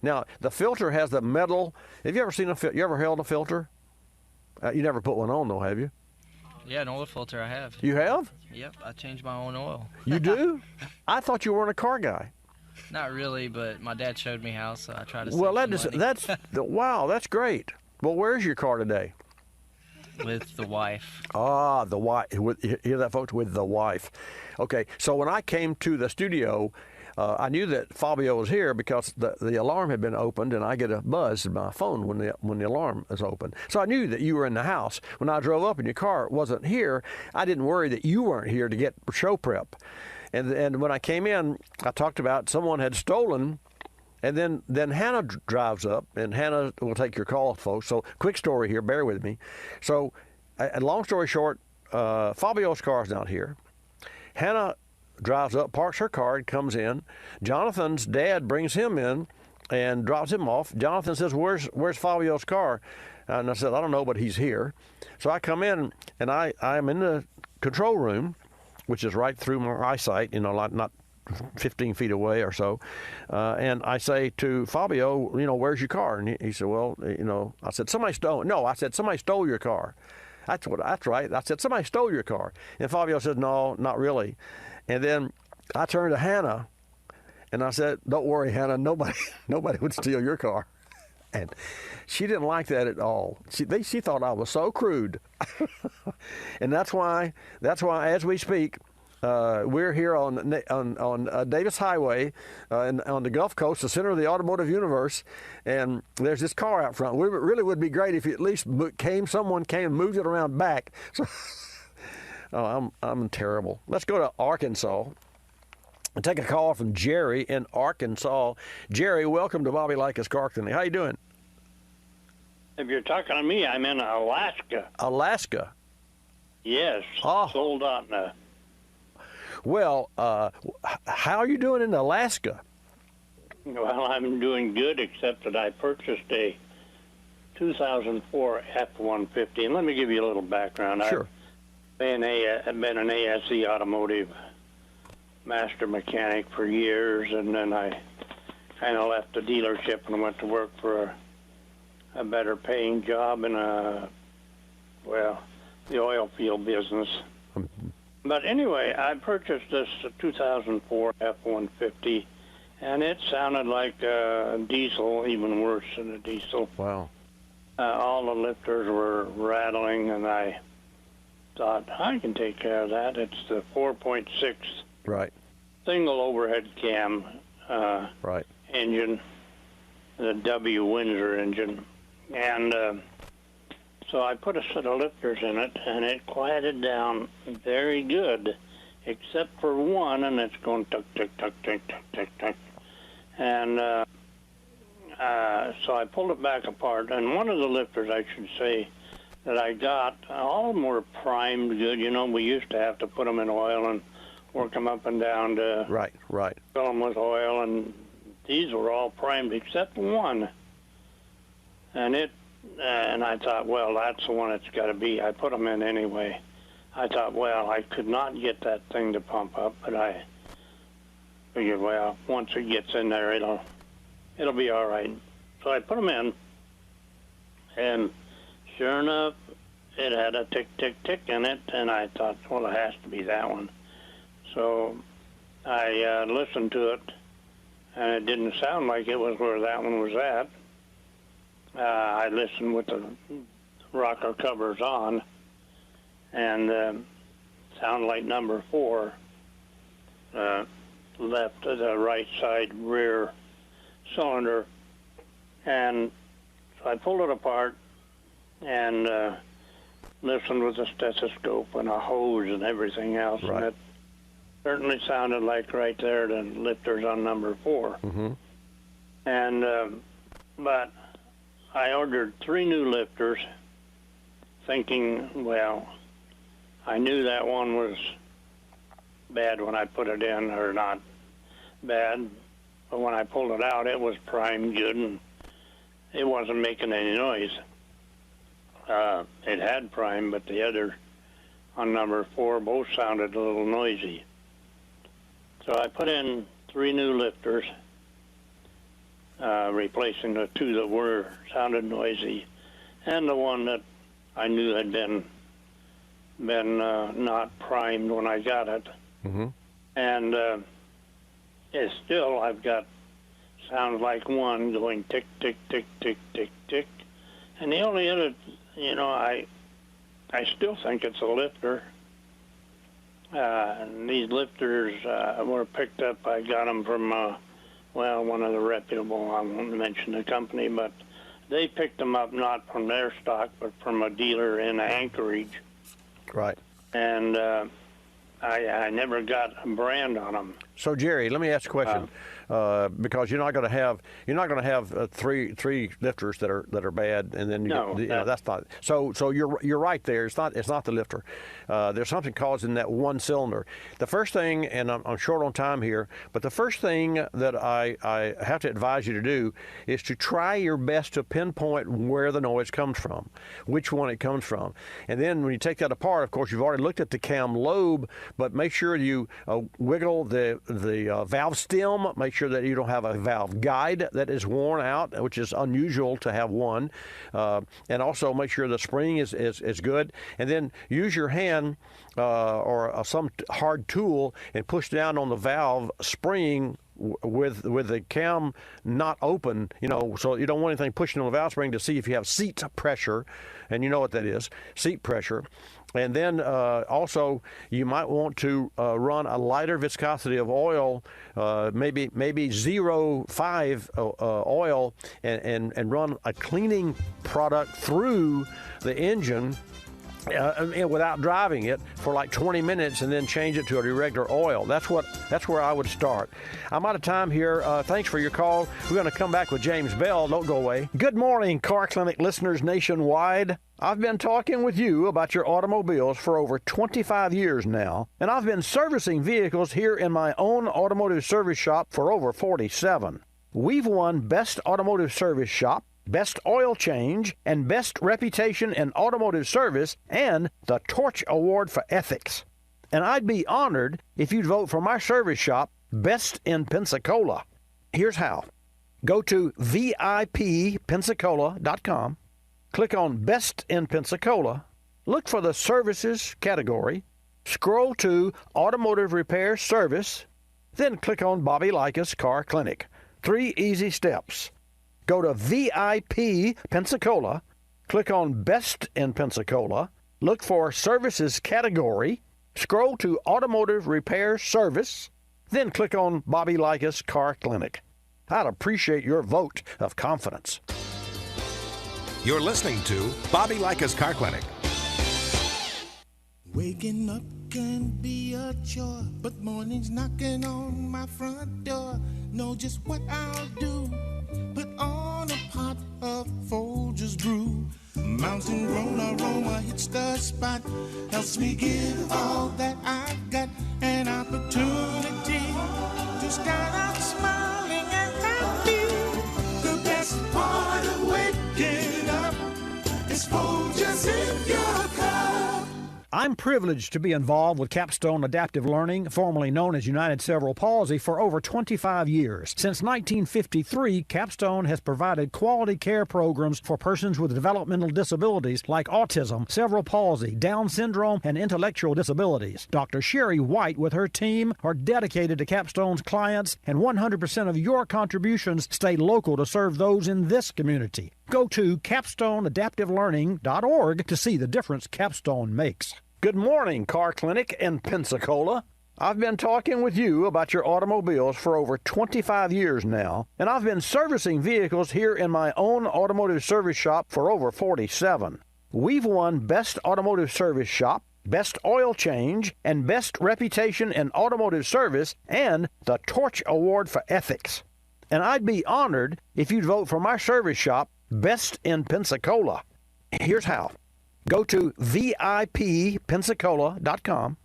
now the filter has the metal. Have you ever seen you ever held a filter? You never put one on though, have you? Yeah, an oil filter I have. You have? Yep, I change my own oil. You do? I thought you weren't a car guy. Not really, but my dad showed me how, so I try to save Well, some money. wow, that's great. Well, where's your car today? With the wife. Ah, the wife. Hear that, folks? With the wife. Okay, so when I came to the studio, I knew that Fabio was here because the alarm had been opened, and I get a buzz in my phone when the alarm is open. So I knew that you were in the house. When I drove up and your car wasn't here, I didn't worry that you weren't here to get show prep. And when I came in, I talked about someone had stolen. And then Hannah drives up, and Hannah will take your call, folks. So quick story here, bear with me. So, long story short, Fabio's car's not here. Hannah drives up, parks her car, and comes in. Jonathan's dad brings him in and drops him off. Jonathan says, "Where's Fabio's car?" And I said, "I don't know, but he's here." So I come in, and I'm in the control room, which is right through my eyesight, not 15 feet away or so, and I say to Fabio, "Where's your car?" And he said, "Well, I said, somebody stole." No, I said, "Somebody stole your car." That's right. I said, "Somebody stole your car." And Fabio said, "No, not really." And then I turned to Hannah, and I said, "Don't worry, Hannah. Nobody would steal your car." And she didn't like that at all. She thought I was so crude, and that's why as we speak. We're here on Davis Highway on the Gulf Coast, the center of the automotive universe, and there's this car out front. It really would be great if you at least someone came and moved it around back. So, I'm terrible. Let's go to Arkansas and take a call from Jerry in Arkansas. Jerry, welcome to Bobby Likis Car Clinic. How you doing? If you're talking to me, I'm in Alaska. Alaska? Yes. Oh. Sold out in Well, how are you doing in Alaska? Well, I'm doing good, except that I purchased a 2004 F-150. And let me give you a little background. Sure. I've been an ASE automotive master mechanic for years, and then I kind of left the dealership and went to work for a better paying job in the oil field business. But anyway, I purchased this 2004 F-150, and it sounded like a diesel, even worse than a diesel. Wow. All the lifters were rattling, and I thought, I can take care of that. It's the 4.6 right. single overhead cam right. engine, the W Windsor engine. And so I put a set of lifters in it, and it quieted down very good, except for one, and it's going tuck, tuck, tuck, tuck, tuck, tuck, tuck. And so I pulled it back apart, and one of the lifters, I should say, that I got, all of them were primed good. We used to have to put them in oil and work them up and down to right. fill them with oil, and these were all primed except one. And I thought, well, that's the one it's got to be. I put them in anyway. I thought, well, I could not get that thing to pump up, but I figured, well, once it gets in there, it'll be all right. So I put them in, and sure enough, it had a tick, tick, tick in it, and I thought, well, it has to be that one. So I listened to it, and it didn't sound like it was where that one was at. I listened with the rocker covers on, and sounded like number 4. left the right side rear cylinder, and so I pulled it apart and listened with a stethoscope and a hose and everything else, Right. and it certainly sounded like right there the lifters on number 4. Mm-hmm. And but I ordered 3 new lifters, thinking, well, I knew that one was bad when I put it in, or not bad, but when I pulled it out, it was primed good, and it wasn't making any noise. It had prime, but the other on number 4 both sounded a little noisy. So I put in 3 new lifters, replacing the 2 that sounded noisy, and the one that I knew had been not primed when I got it. Mm-hmm. And it's still, I've got sounds like one going tick, tick, tick, tick, tick, tick. And the only other, I still think it's a lifter. And these lifters were picked up. I got them from, one of the reputable, I won't mention the company, but they picked them up not from their stock, but from a dealer in Anchorage. Right. And I never got a brand on them. So Jerry, let me ask a question, because you're not going to have three lifters that are bad, and then that's not. So you're right there. It's not the lifter. There's something causing that one cylinder. The first thing, and I'm short on time here, but the first thing that I have to advise you to do is to try your best to pinpoint where the noise comes from, which one it comes from, and then when you take that apart, of course you've already looked at the cam lobe, but make sure you wiggle the valve stem. Make sure that you don't have a valve guide that is worn out, which is unusual to have one, and also make sure the spring is good, and then use your hand or some hard tool and push down on the valve spring with the cam not open, so you don't want anything pushing on the valve spring to see if you have seat pressure, and you know what that is, seat pressure. And then also you might want to run a lighter viscosity of oil, maybe 0.5 oil, and run a cleaning product through the engine without driving it for like 20 minutes, and then change it to a regular oil. That's where I would start. I'm out of time here. Thanks for your call. We're going to come back with James Bell. Don't go away. Good morning, Car Clinic listeners nationwide. I've been talking with you about your automobiles for over 25 years now, and I've been servicing vehicles here in my own automotive service shop for over 47. We've won Best Automotive Service Shop, Best Oil Change, and Best Reputation in Automotive Service, and the Torch Award for Ethics. And I'd be honored if you'd vote for my service shop Best in Pensacola. Here's how. Go to VIPPensacola.com, click on Best in Pensacola, look for the Services category, scroll to Automotive Repair Service, then click on Bobby Likis Car Clinic. 3 easy steps. Go to VIP Pensacola, click on Best in Pensacola, look for Services category, scroll to Automotive Repair Service, then click on Bobby Likis Car Clinic. I'd appreciate your vote of confidence. You're listening to Bobby Likis Car Clinic. Waking up can be a chore, but morning's knocking on my front door. Know just what I'll do. Put on a pot of Folgers brew. Mountain grown aroma hits the spot. Helps me give all that I've got. An opportunity to start out smiling and happy. The best part of waking up is Folgers in your cup. I'm privileged to be involved with Capstone Adaptive Learning, formerly known as United Cerebral Palsy, for over 25 years. Since 1953, Capstone has provided quality care programs for persons with developmental disabilities like autism, cerebral palsy, Down syndrome, and intellectual disabilities. Dr. Sherry White with her team are dedicated to Capstone's clients, and 100% of your contributions stay local to serve those in this community. Go to capstoneadaptivelearning.org to see the difference Capstone makes. Good morning, Car Clinic in Pensacola. I've been talking with you about your automobiles for over 25 years now, and I've been servicing vehicles here in my own automotive service shop for over 47. We've won Best Automotive Service Shop, Best Oil Change, and Best Reputation in Automotive Service, and the Torch Award for Ethics. And I'd be honored if you'd vote for my service shop Best in Pensacola. Here's how. Go to VIPPensacola.com.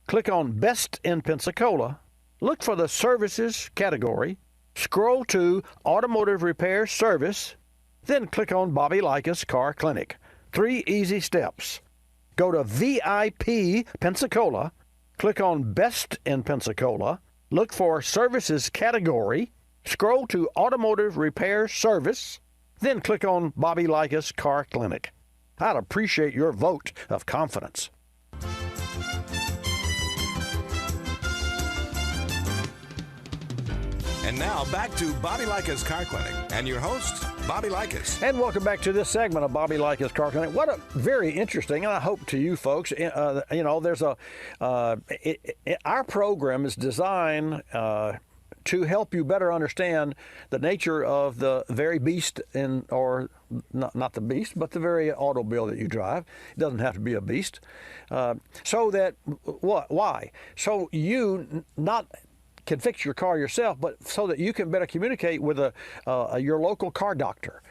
Click on Best in Pensacola, look for the Services category, scroll to Automotive Repair Service, then click on Bobby Likis Car Clinic. 3 easy steps. Go to VIP Pensacola, click on Best in Pensacola, look for Services category, scroll to Automotive Repair Service, then click on Bobby Likis Car Clinic. I'd appreciate your vote of confidence. And now back to Bobby Likis Car Clinic and your host, Bobby Likis. And welcome back to this segment of Bobby Likis Car Clinic. What a very interesting, and I hope to you folks, there's our program is designed to help you better understand the nature of the very beast or not the beast, but the very automobile that you drive. It doesn't have to be a beast. So that, why? So you can fix your car yourself, but so that you can better communicate with your local car doctor.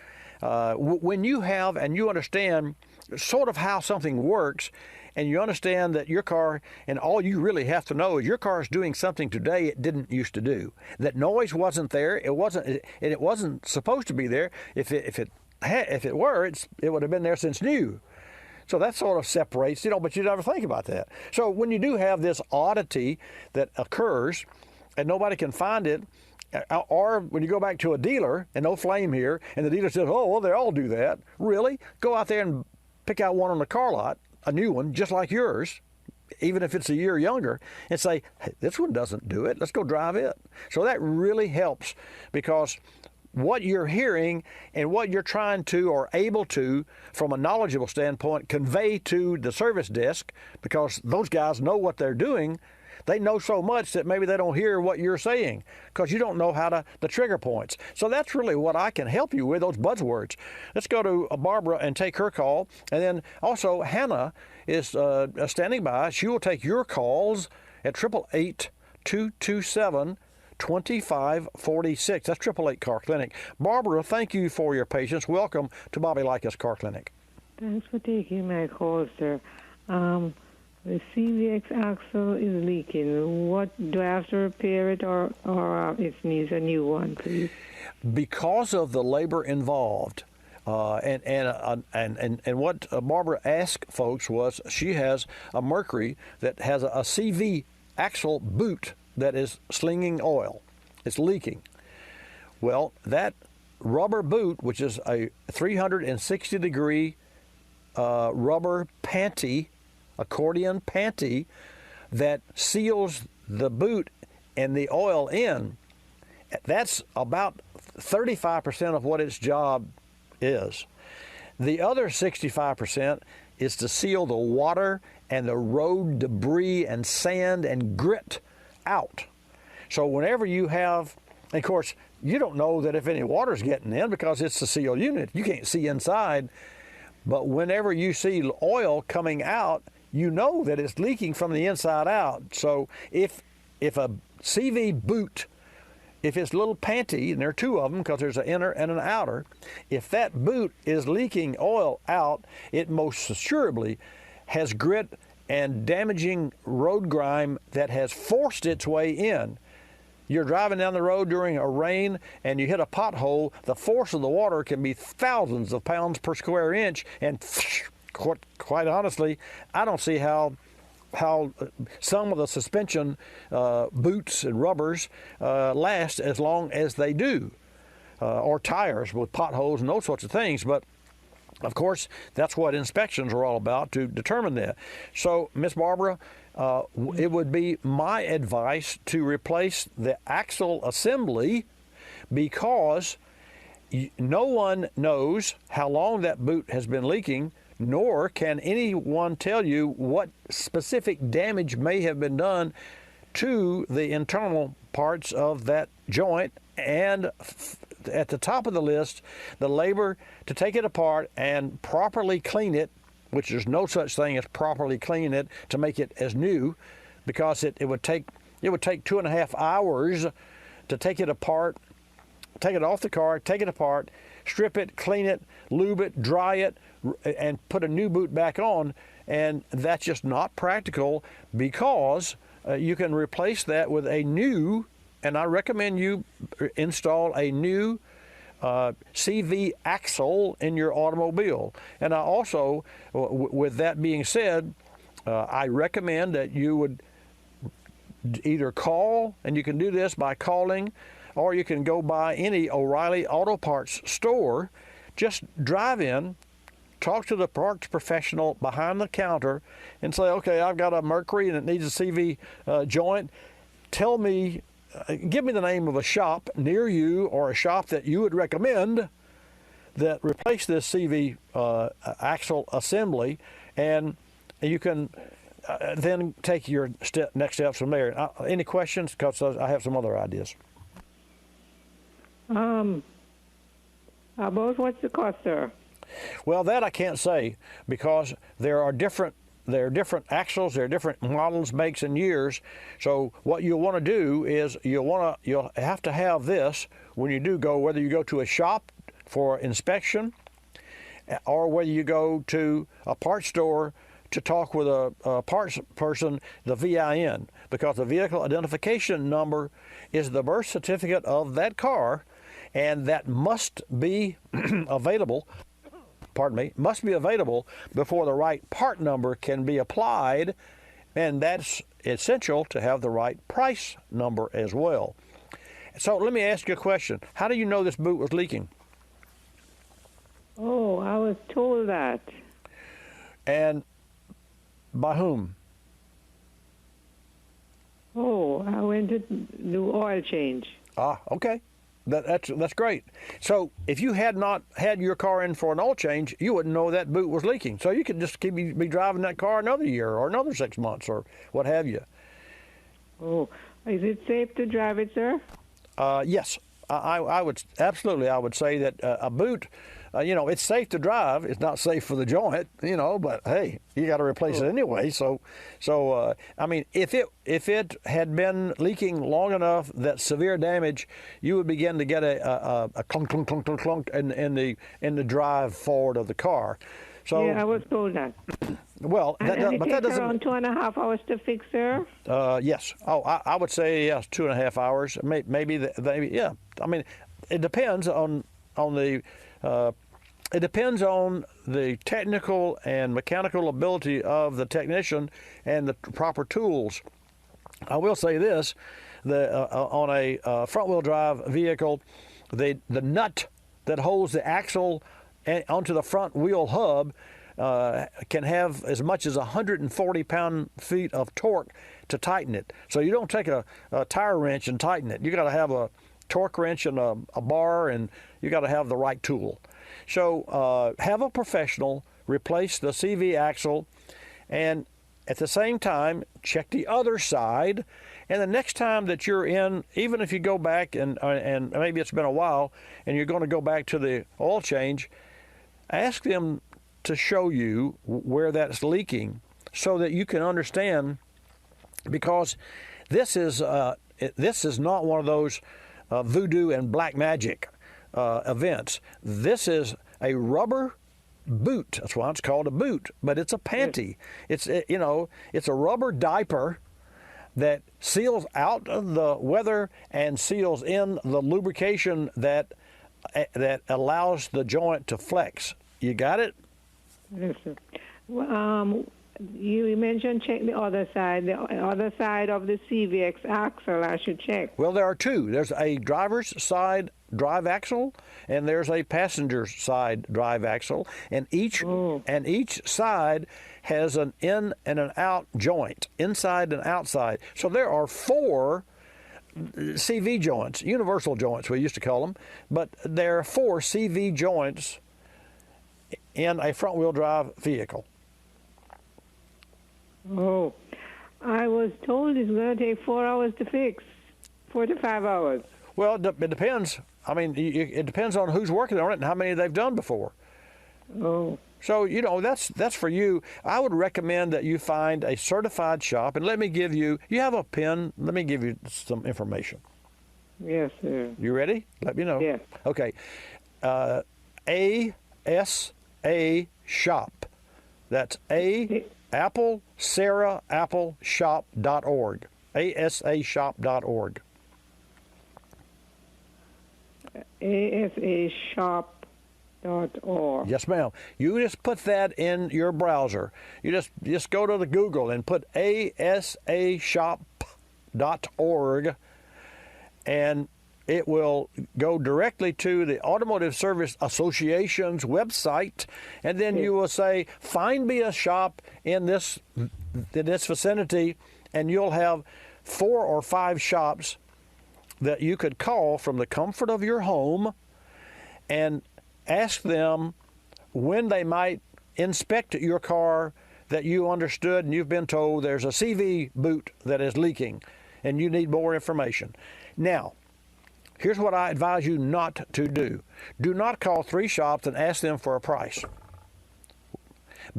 When you have and you understand sort of how something works, and you understand that your car, and all you really have to know is your car is doing something today it didn't used to do. That noise wasn't there. It wasn't supposed to be there. If it were, it would have been there since new. So that sort of separates, but you never think about that. So when you do have this oddity that occurs, and nobody can find it, or when you go back to a dealer and no flame here, and the dealer says, "Oh, well, they all do that." Really? Go out there and pick out one on the car lot, a new one, just like yours, even if it's a year younger, and say, "Hey, this one doesn't do it. Let's go drive it." So that really helps, because what you're hearing and what you're trying to or able to, from a knowledgeable standpoint, convey to the service desk, because those guys know what they're doing. They know so much that maybe they don't hear what you're saying because you don't know the trigger points. So that's really what I can help you with, those buzzwords. Let's go to Barbara and take her call. And then also Hannah is standing by. She will take your calls at 888-227-2546. That's 888 Car Clinic. Barbara, thank you for your patience. Welcome to Bobby Likis Car Clinic. Thanks for taking my call, sir. The CVX axle is leaking. What do I have to repair it, or it needs a new one, please? Because of the labor involved, and what Barbara asked folks was, she has a Mercury that has a CV axle boot that is slinging oil. It's leaking. Well, that rubber boot, which is a 360-degree rubber panty, accordion panty, that seals the boot and the oil in, that's about 35% of what its job is. The other 65% is to seal the water and the road debris and sand and grit out. So whenever you have, and of course, you don't know that if any water's getting in because it's a sealed unit. You can't see inside. But whenever you see oil coming out, you know that it's leaking from the inside out. So if a CV boot, if it's a little panty, and there are two of them because there's an inner and an outer, if that boot is leaking oil out, it most assuredly has grit and damaging road grime that has forced its way in. You're driving down the road during a rain and you hit a pothole, the force of the water can be thousands of pounds per square inch, and quite honestly, I don't see how some of the suspension boots and rubbers last as long as they do, or tires with potholes and those sorts of things. But of course, that's what inspections are all about, to determine that. So, Miss Barbara, it would be my advice to replace the axle assembly, because no one knows how long that boot has been leaking, nor can anyone tell you what specific damage may have been done to the internal parts of that joint, and at the top of the list, the labor to take it apart and properly clean it, which there's no such thing as properly cleaning it to make it as new, because it would take 2.5 hours to take it apart, take it off the car, take it apart, strip it, clean it, lube it, dry it, and put a new boot back on. And that's just not practical, because you can replace that with a new, and I recommend you install a new CV axle in your automobile. And I also, with that being said, I recommend that you would either call, and you can do this by calling, or you can go by any O'Reilly Auto Parts store. Just drive in, talk to the parts professional behind the counter, and say, okay, I've got a Mercury and it needs a CV joint. Tell me, give me the name of a shop near you, or a shop that you would recommend that replace this CV axle assembly, and you can then take your next steps from there. Any questions? Because I have some other ideas. About what's the cost, sir? Well, that I can't say, because there are different axles, there are different models, makes, and years. So what you'll want to do is you'll have to have this when you do go, whether you go to a shop for inspection, or whether you go to a parts store to talk with a parts person, the VIN, because the vehicle identification number is the birth certificate of that car, and that must be available. Must be available before the right part number can be applied, and that's essential to have the right price number as well. So let me ask you a question. How do you know this boot was leaking? Oh, I was told that. And by whom? Oh, I went to do oil change. Ah, okay. That's great. So if you had not had your car in for an oil change, you wouldn't know that boot was leaking. So you could just be driving that car another year or another 6 months or what have you. Oh, is it safe to drive it, sir? Yes, I would absolutely. I would say that a boot, it's safe to drive. It's not safe for the joint, But hey, you got to replace it anyway. So I mean, if it had been leaking long enough that severe damage, you would begin to get a clunk clunk clunk clunk clunk in the drive forward of the car. So yeah, I was told that. Well, but that doesn't. Around 2.5 hours to fix, sir. Yes. Oh, I would say yes, 2.5 hours. Maybe yeah. I mean, it depends on the. It depends on the technical and mechanical ability of the technician and the proper tools. I will say this: on a front-wheel drive vehicle, the nut that holds the axle onto the front wheel hub can have as much as 140 pound-feet of torque to tighten it. So you don't take a tire wrench and tighten it. You got to have a torque wrench and a bar, and you got to have the right tool. So have a professional replace the CV axle, and at the same time check the other side. And the next time that you're in, even if you go back and maybe it's been a while and you're going to go back to the oil change, ask them to show you where that's leaking so that you can understand, because this is not one of those voodoo and black magic events. This is a rubber boot. That's why it's called a boot, but it's a panty. It's a rubber diaper that seals out the weather and seals in the lubrication that allows the joint to flex. You got it? Yes, sir. Well, you mentioned check the other side of the CVX axle. I should check. Well, there are two. There's a driver's side drive axle, and there's a passenger side drive axle, and each side has an in and an out joint, inside and outside. So there are 4 CV joints, universal joints we used to call them, but there are 4 CV joints in a front-wheel drive vehicle. Oh, I was told it's going to take 4 hours to fix, 4 to 5 hours. Well, it depends. I mean, it depends on who's working on it and how many they've done before. Oh. So, that's for you. I would recommend that you find a certified shop, and let me give you have a pen? Let me give you some information. Yes, sir. You ready? Let me know. Yes. Okay. ASA Shop. That's Apple, Sarah, Apple Shop.org. ASAshop.org. ASAshop.org. Yes, ma'am. You just put that in your browser. You just go to the Google and put ASAshop.org, and it will go directly to the Automotive Service Association's website, and then you will say, find me a shop in this vicinity, and you'll have 4 or 5 shops that you could call from the comfort of your home and ask them when they might inspect your car that you understood and you've been told there's a CV boot that is leaking and you need more information. Now, here's what I advise you not to do. Do not call 3 shops and ask them for a price,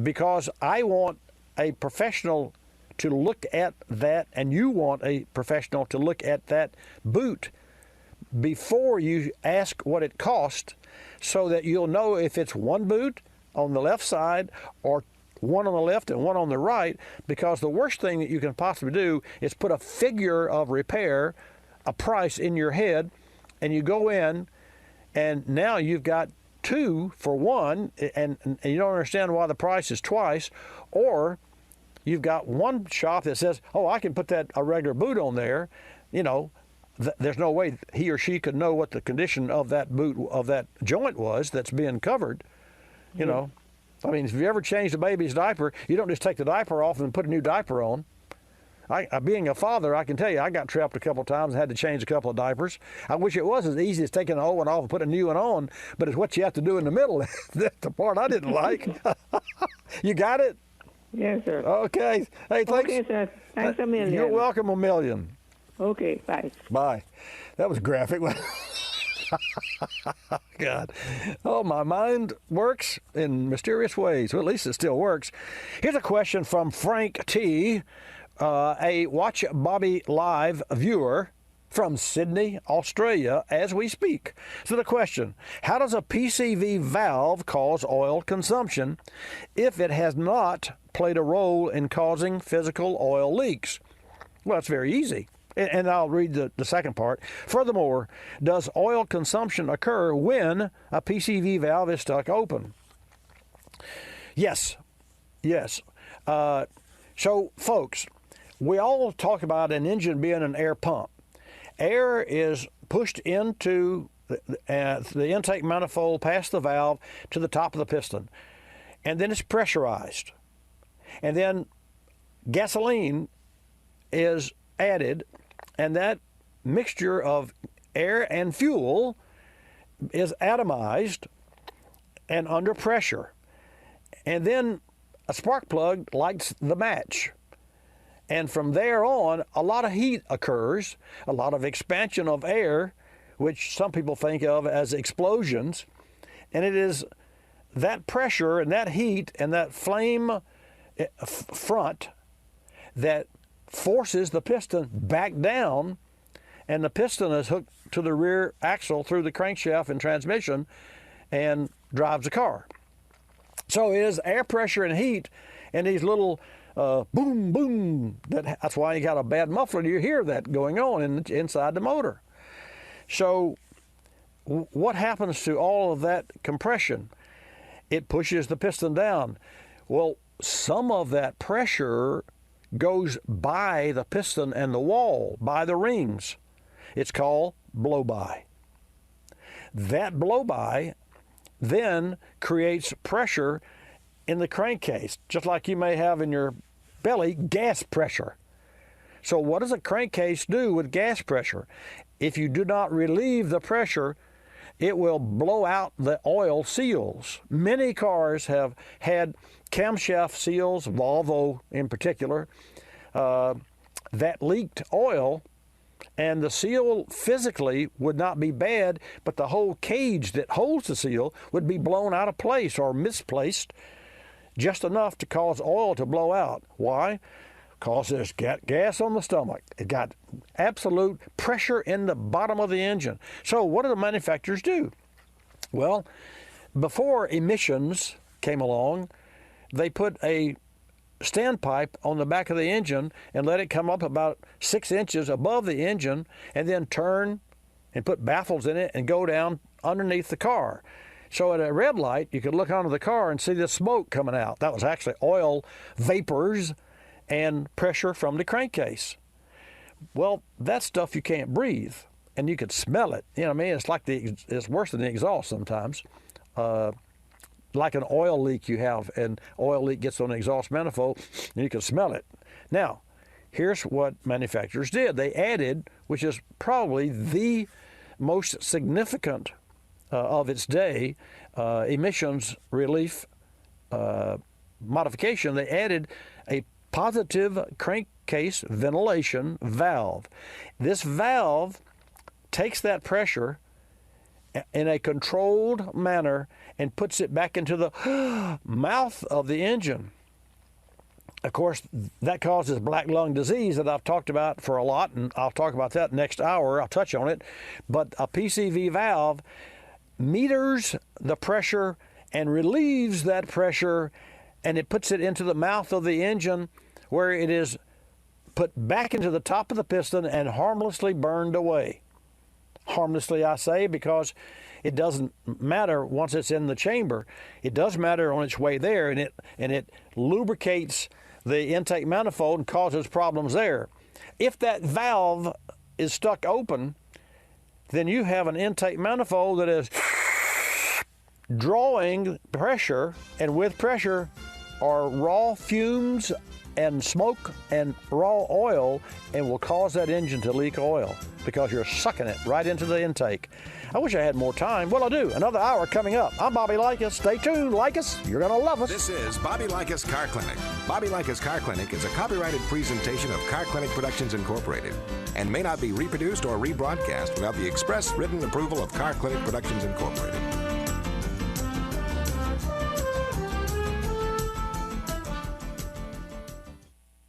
because I want a professional to look at that, and you want a professional to look at that boot before you ask what it cost, so that you'll know if it's one boot on the left side or one on the left and one on the right, because the worst thing that you can possibly do is put a figure of repair, a price in your head, and you go in, and now you've got 2 for 1, and you don't understand why the price is twice, or you've got one shop that says, oh, I can put a regular boot on there. There's no way he or she could know what the condition of that boot, of that joint was that's being covered. I mean, if you ever changed a baby's diaper, you don't just take the diaper off and put a new diaper on. Being a father, I can tell you, I got trapped a couple of times and had to change a couple of diapers. I wish it was as easy as taking an old one off and putting a new one on, but it's what you have to do in the middle. That's the part I didn't like. You got it? Yes, sir. Okay. Hey, thanks. Okay, sir. Thanks a million. You're welcome a million. Okay, bye. Bye. That was graphic. God. Oh, my mind works in mysterious ways. Well, at least it still works. Here's a question from Frank T., a Watch Bobby Live viewer from Sydney, Australia, as we speak. So the question, how does a PCV valve cause oil consumption if it has not played a role in causing physical oil leaks? Well, it's very easy. And I'll read the second part. Furthermore, does oil consumption occur when a PCV valve is stuck open? Yes. So, folks, we all talk about an engine being an air pump. Air is pushed into the intake manifold past the valve to the top of the piston, and then it's pressurized. And then gasoline is added, and that mixture of air and fuel is atomized and under pressure. And then a spark plug lights the match. And from there on, a lot of heat occurs, a lot of expansion of air, which some people think of as explosions. And it is that pressure and that heat and that flame front that forces the piston back down, and the piston is hooked to the rear axle through the crankshaft and transmission and drives the car. So it is air pressure and heat and these little boom, boom. That's why you got a bad muffler. You hear that going on inside the motor. So what happens to all of that compression? It pushes the piston down. Well, some of that pressure goes by the piston and the wall, by the rings. It's called blow-by. That blow-by then creates pressure in the crankcase, just like you may have in your belly, gas pressure. So what does a crankcase do with gas pressure? If you do not relieve the pressure, it will blow out the oil seals. Many cars have had camshaft seals, Volvo in particular, that leaked oil, and the seal physically would not be bad, but the whole cage that holds the seal would be blown out of place or misplaced just enough to cause oil to blow out. Why? Because there's gas on the stomach. It got absolute pressure in the bottom of the engine. So what do the manufacturers do? Well, before emissions came along, they put a standpipe on the back of the engine and let it come up about 6 inches above the engine, and then turn and put baffles in it and go down underneath the car. So at a red light, you could look under the car and see the smoke coming out. That was actually oil vapors and pressure from the crankcase. Well, that stuff you can't breathe, and you could smell it. You know what I mean? It's like it's worse than the exhaust sometimes. Like an oil leak you have, and oil leak gets on the exhaust manifold, and you can smell it. Now, here's what manufacturers did. They added, which is probably the most significant of its day emissions relief modification. They added a positive crankcase ventilation valve. This valve takes that pressure in a controlled manner and puts it back into the mouth of the engine. Of course, that causes black lung disease that I've talked about for a lot, and I'll talk about that next hour. I'll touch on it. But a PCV valve meters the pressure and relieves that pressure, and it puts it into the mouth of the engine, where it is put back into the top of the piston and harmlessly burned away. Harmlessly, I say, because it doesn't matter once it's in the chamber. It does matter on its way there, and it lubricates the intake manifold and causes problems there. If that valve is stuck open, then you have an intake manifold that is drawing pressure, and with pressure are raw fumes and smoke and raw oil, and will cause that engine to leak oil because you're sucking it right into the intake. I wish I had more time. Well, I do. Another hour coming up. I'm Bobby Likis. Stay tuned, Likis. You're going to love us. This is Bobby Likis Car Clinic. Bobby Likis Car Clinic is a copyrighted presentation of Car Clinic Productions Incorporated and may not be reproduced or rebroadcast without the express written approval of Car Clinic Productions Incorporated.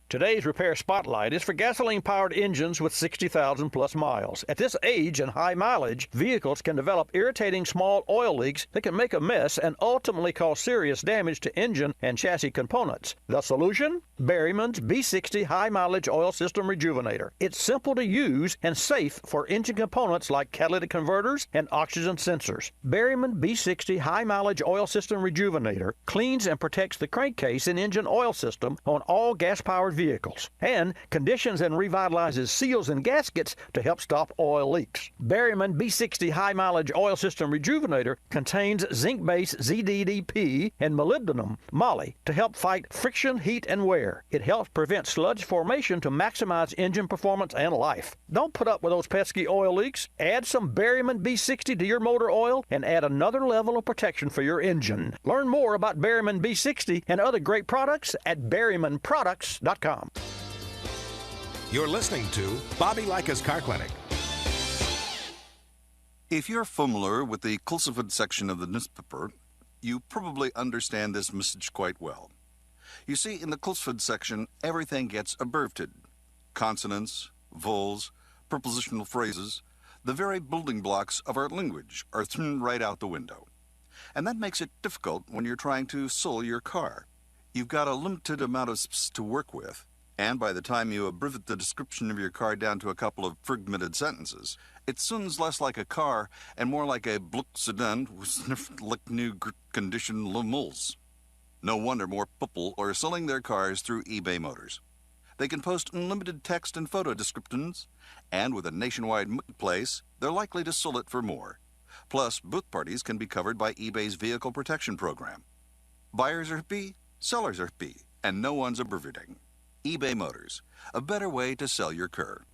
Today's Repair Spotlight is for gasoline-powered engines with 60,000 plus miles. At this age and high mileage, vehicles can develop irritating small oil leaks that can make a mess and ultimately cause serious damage to engine and chassis components. The solution? Berryman's B60 High Mileage Oil System Rejuvenator. It's simple to use and safe for engine components like catalytic converters and oxygen sensors. Berryman B60 High Mileage Oil System Rejuvenator cleans and protects the crankcase and engine oil system on all gas-powered vehicles, and conditions and revitalizes seals and gaskets to help stop oil leaks. Berryman B60 High Mileage Oil System Rejuvenator contains zinc-based ZDDP and molybdenum moly to help fight friction, heat, and wear. It helps prevent sludge formation to maximize engine performance and life. Don't put up with those pesky oil leaks. Add some Berryman B60 to your motor oil and add another level of protection for your engine. Learn more about Berryman B60 and other great products at berrymanproducts.com. You're listening to Bobby Likis Car Clinic. If you're familiar with the Kulseford section of the newspaper, you probably understand this message quite well. You see, in the Kulseford section, everything gets abbreviated. Consonants, vowels, prepositional phrases, the very building blocks of our language are thrown right out the window. And that makes it difficult when you're trying to sell your car. You've got a limited amount of space to work with, and by the time you abbreviate the description of your car down to a couple of fragmented sentences, it sounds less like a car and more like a Bluck sedan with sniffed like new condition lemals. No wonder more people are selling their cars through eBay Motors. They can post unlimited text and photo descriptions, and with a nationwide marketplace, they're likely to sell it for more. Plus, both parties can be covered by eBay's Vehicle Protection Program. Buyers are happy, sellers are happy, and no one's abbreviating. eBay Motors, a better way to sell your car.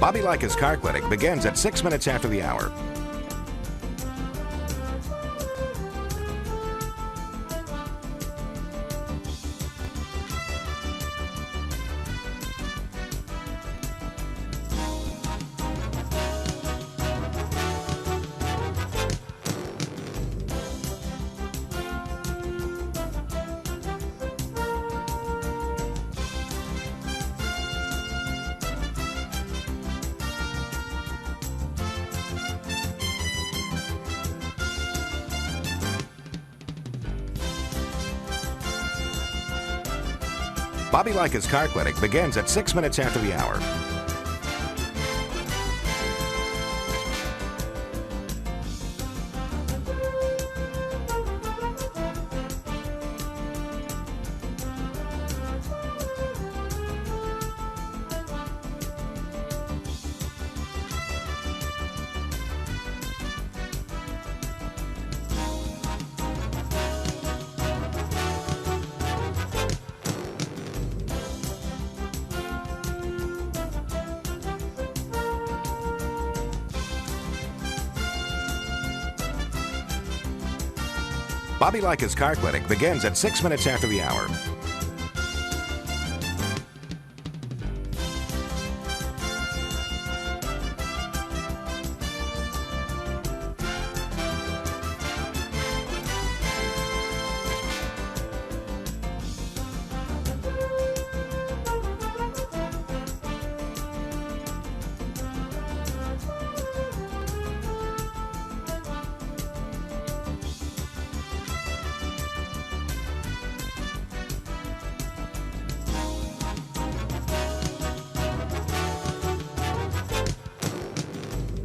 Bobby Likis Car Clinic begins at 6 minutes after the hour. Bobby Likis Car Clinic begins at 6 minutes after the hour. Bobby Likis Car Clinic begins at 6 minutes after the hour.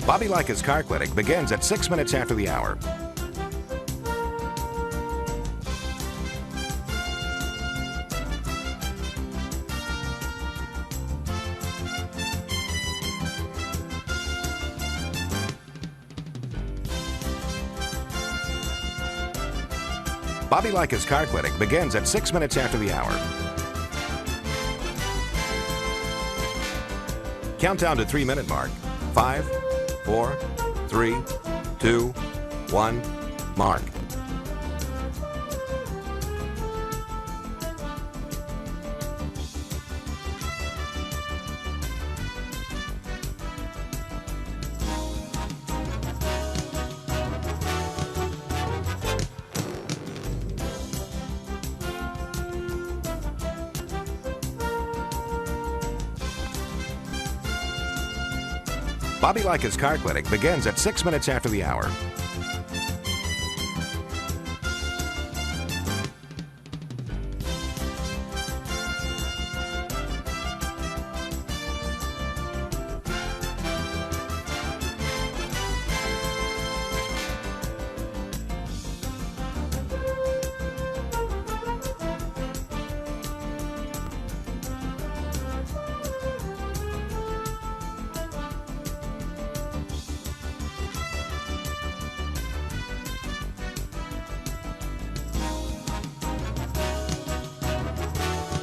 Bobby Likis Car Clinic begins at 6 minutes after the hour. Bobby Likis Car Clinic begins at 6 minutes after the hour. Countdown to 3-minute mark. 5, 4, 3, 2, 1, mark. Bobby Likis Car Clinic begins at 6 minutes after the hour.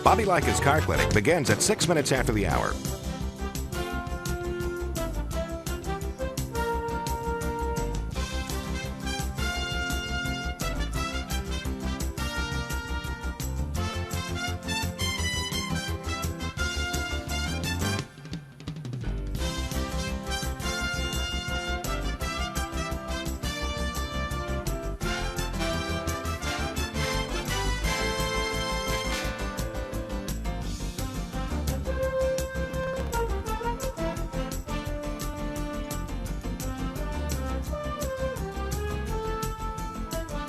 Bobby Likis Car Clinic begins at 6 minutes after the hour.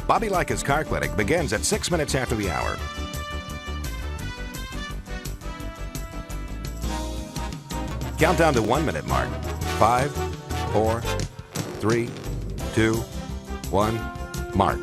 Bobby Likis Car Clinic begins at 6 minutes after the hour. Countdown to 1-minute mark. 5, 4, 3, 2, 1, mark.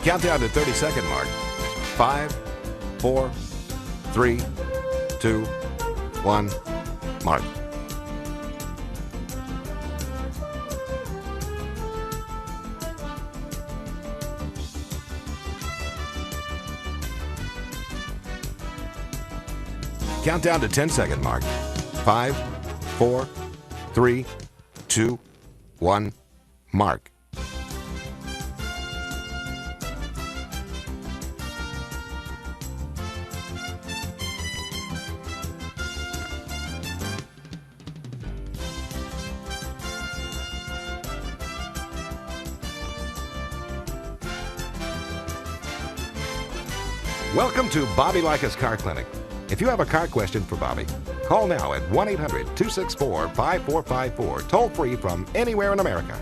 Countdown to 30-second mark. 5, 4, 3, 2, 1, mark. Count down to 10-second mark. 5, 4, 3, 2, 1, mark. Welcome to Bobby Likis Car Clinic. If you have a car question for Bobby, call now at 1-800-264-5454, toll free from anywhere in America.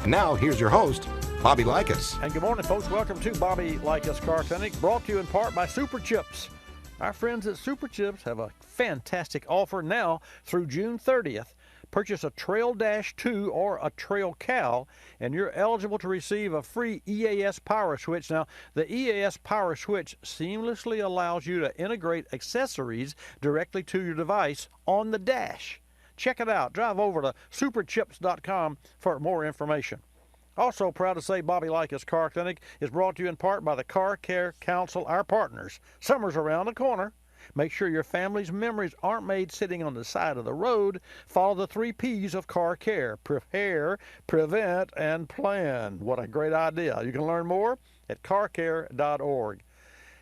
And now, here's your host, Bobby Likis. And good morning, folks. Welcome to Bobby Likis Car Clinic, brought to you in part by Super Chips. Our friends at Super Chips have a fantastic offer now through June 30th. Purchase a Trail Dash 2 or a Trail Cal, and you're eligible to receive a free EAS power switch. Now, the EAS power switch seamlessly allows you to integrate accessories directly to your device on the dash. Check it out. Drive over to superchips.com for more information. Also proud to say Bobby Likis Car Clinic is brought to you in part by the Car Care Council, our partners. Summer's around the corner. Make sure your family's memories aren't made sitting on the side of the road. Follow the 3 P's of car care: prepare, prevent, and plan. What a great idea. You can learn more at carcare.org.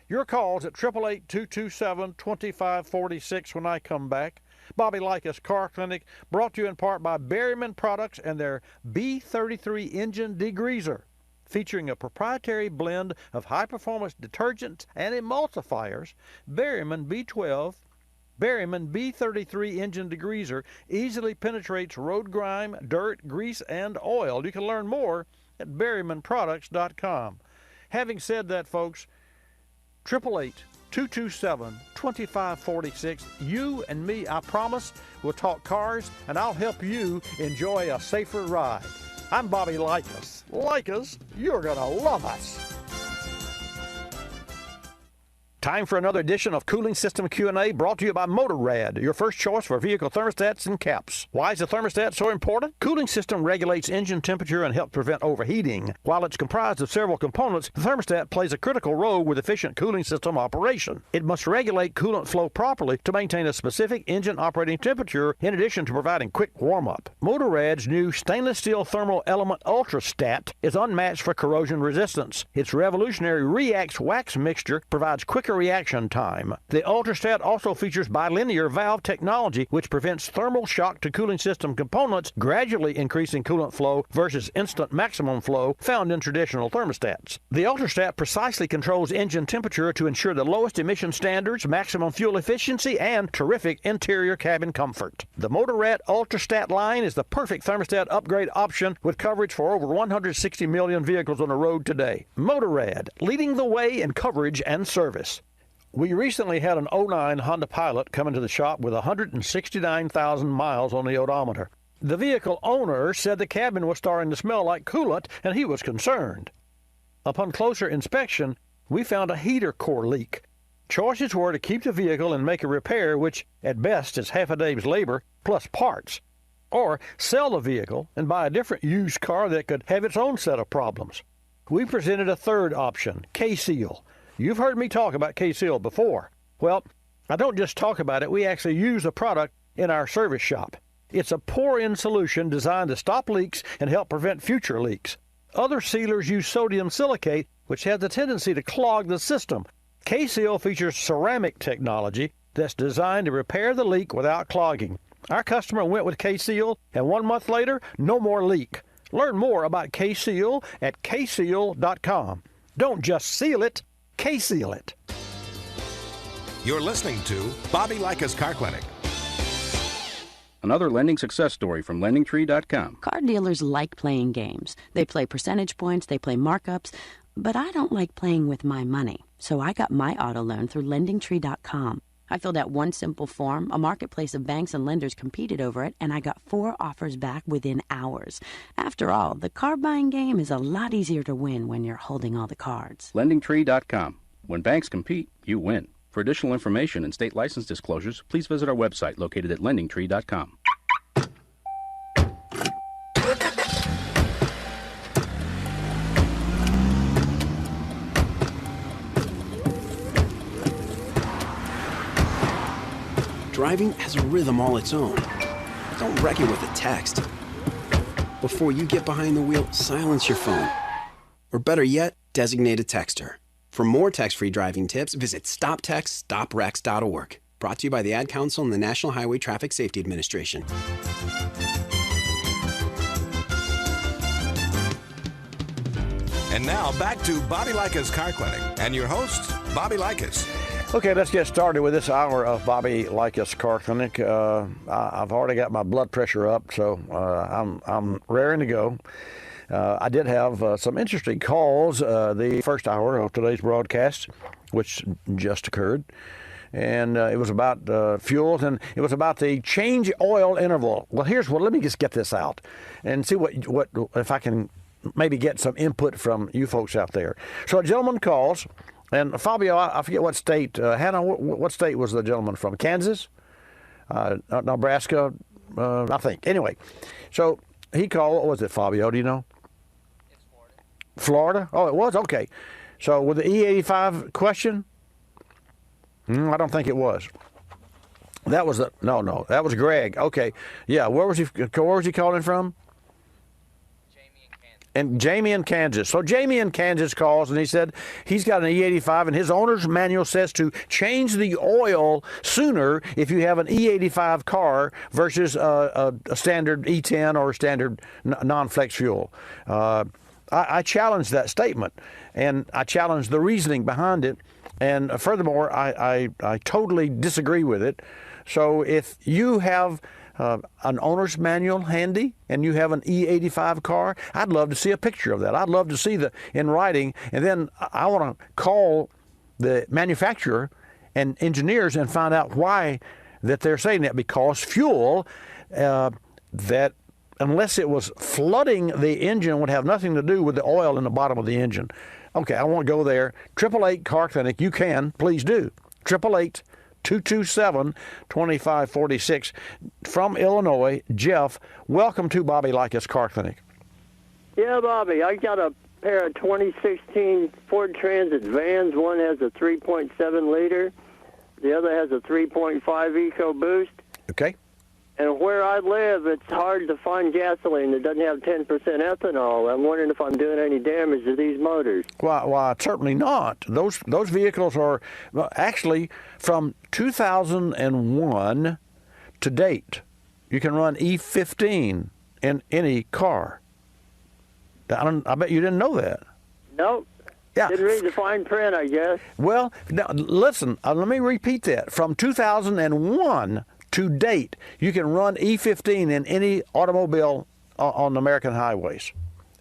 Your calls at 888-227-2546 when I come back. Bobby Likis Car Clinic, brought to you in part by Berryman Products and their B33 engine degreaser, featuring a proprietary blend of high-performance detergents and emulsifiers. Berryman B12, Berryman B33 engine degreaser easily penetrates road grime, dirt, grease, and oil. You can learn more at berrymanproducts.com. Having said that, folks, 888-227-2546. You and me, I promise, we'll talk cars, and I'll help you enjoy a safer ride. I'm Bobby Likis. Like us, you're going to love us. Time for another edition of Cooling System Q&A, brought to you by Motorrad, your first choice for vehicle thermostats and caps. Why is the thermostat so important? Cooling system regulates engine temperature and helps prevent overheating. While it's comprised of several components, the thermostat plays a critical role with efficient cooling system operation. It must regulate coolant flow properly to maintain a specific engine operating temperature, in addition to providing quick warm-up. Motorrad's new stainless steel thermal element UltraStat is unmatched for corrosion resistance. Its revolutionary Reax wax mixture provides quicker reaction time. The UltraStat also features bilinear valve technology, which prevents thermal shock to cooling system components, gradually increasing coolant flow versus instant maximum flow found in traditional thermostats. The UltraStat precisely controls engine temperature to ensure the lowest emission standards, maximum fuel efficiency, and terrific interior cabin comfort. The Motorrad UltraStat line is the perfect thermostat upgrade option with coverage for over 160 million vehicles on the road today. Motorrad, leading the way in coverage and service. We recently had an 09 Honda Pilot come into the shop with 169,000 miles on the odometer. The vehicle owner said the cabin was starting to smell like coolant, and he was concerned. Upon closer inspection, we found a heater core leak. Choices were to keep the vehicle and make a repair, which at best is half a day's labor plus parts, or sell the vehicle and buy a different used car that could have its own set of problems. We presented a third option, K-Seal. You've heard me talk about K-Seal before. Well, I don't just talk about it, we actually use the product in our service shop. It's a pour-in solution designed to stop leaks and help prevent future leaks. Other sealers use sodium silicate, which has a tendency to clog the system. K-Seal features ceramic technology that's designed to repair the leak without clogging. Our customer went with K-Seal, and 1 month later, no more leak. Learn more about K-Seal at kseal.com. Don't just seal it, K-Seal it. You're listening to Bobby Likis Car Clinic. Another lending success story from LendingTree.com. Car dealers like playing games. They play percentage points, they play markups, but I don't like playing with my money. So I got my auto loan through LendingTree.com. I filled out one simple form, a marketplace of banks and lenders competed over it, and I got 4 offers back within hours. After all, the car buying game is a lot easier to win when you're holding all the cards. LendingTree.com. When banks compete, you win. For additional information and state license disclosures, please visit our website located at lendingtree.com. Driving has a rhythm all its own. Don't wreck it with a text. Before you get behind the wheel, silence your phone. Or better yet, designate a texter. For more text-free driving tips, visit stoptextstoprex.org. Brought to you by the Ad Council and the National Highway Traffic Safety Administration. And now back to Bobby Likis Car Clinic and your host, Bobby Likis. Okay, let's get started with this hour of Bobby Likis Car Clinic. I've already got my blood pressure up, so I'm raring to go. I did have some interesting calls the first hour of today's broadcast, which just occurred. And it was about fuels, and it was about the change oil interval. Well, let me just get this out and see what if I can maybe get some input from you folks out there. So a gentleman calls, and Fabio, I forget what state. Hannah, what state was the gentleman from? Kansas? Nebraska? I think. Anyway, so he called. What was it, Fabio? Do you know? It's Florida. Florida? Oh, it was? Okay. So with the E85 question? I don't think it was. That was no. That was Greg. Okay. Yeah. Where was he calling from? Jamie in Kansas. So Jamie in Kansas calls, and he said he's got an E85, and his owner's manual says to change the oil sooner if you have an E85 car versus a standard E10 or standard non-flex fuel. I challenge that statement, and I challenge the reasoning behind it. And furthermore, I totally disagree with it. So if you have an owner's manual handy and you have an E85 car, I'd love to see a picture of that. I'd love to see in writing, and then I want to call the manufacturer and engineers and find out why that they're saying that, because fuel that unless it was flooding the engine would have nothing to do with the oil in the bottom of the engine. Okay, I want to go there. 888 Car Clinic, you can, please do. 888-227-2546. From Illinois, Jeff, welcome to Bobby Likis Car Clinic. Yeah, Bobby, I got a pair of 2016 Ford Transit vans. One has a 3.7 liter. The other has a 3.5 EcoBoost. Okay. And where I live, it's hard to find gasoline that doesn't have 10% ethanol. I'm wondering if I'm doing any damage to these motors. Well, certainly not. Those vehicles are actually from 2001 to date. You can run E15 in any car. I bet you didn't know that. Nope. Yeah. Didn't read the fine print, I guess. Well, now, listen, let me repeat that. From 2001 to date, you can run E15 in any automobile on American highways.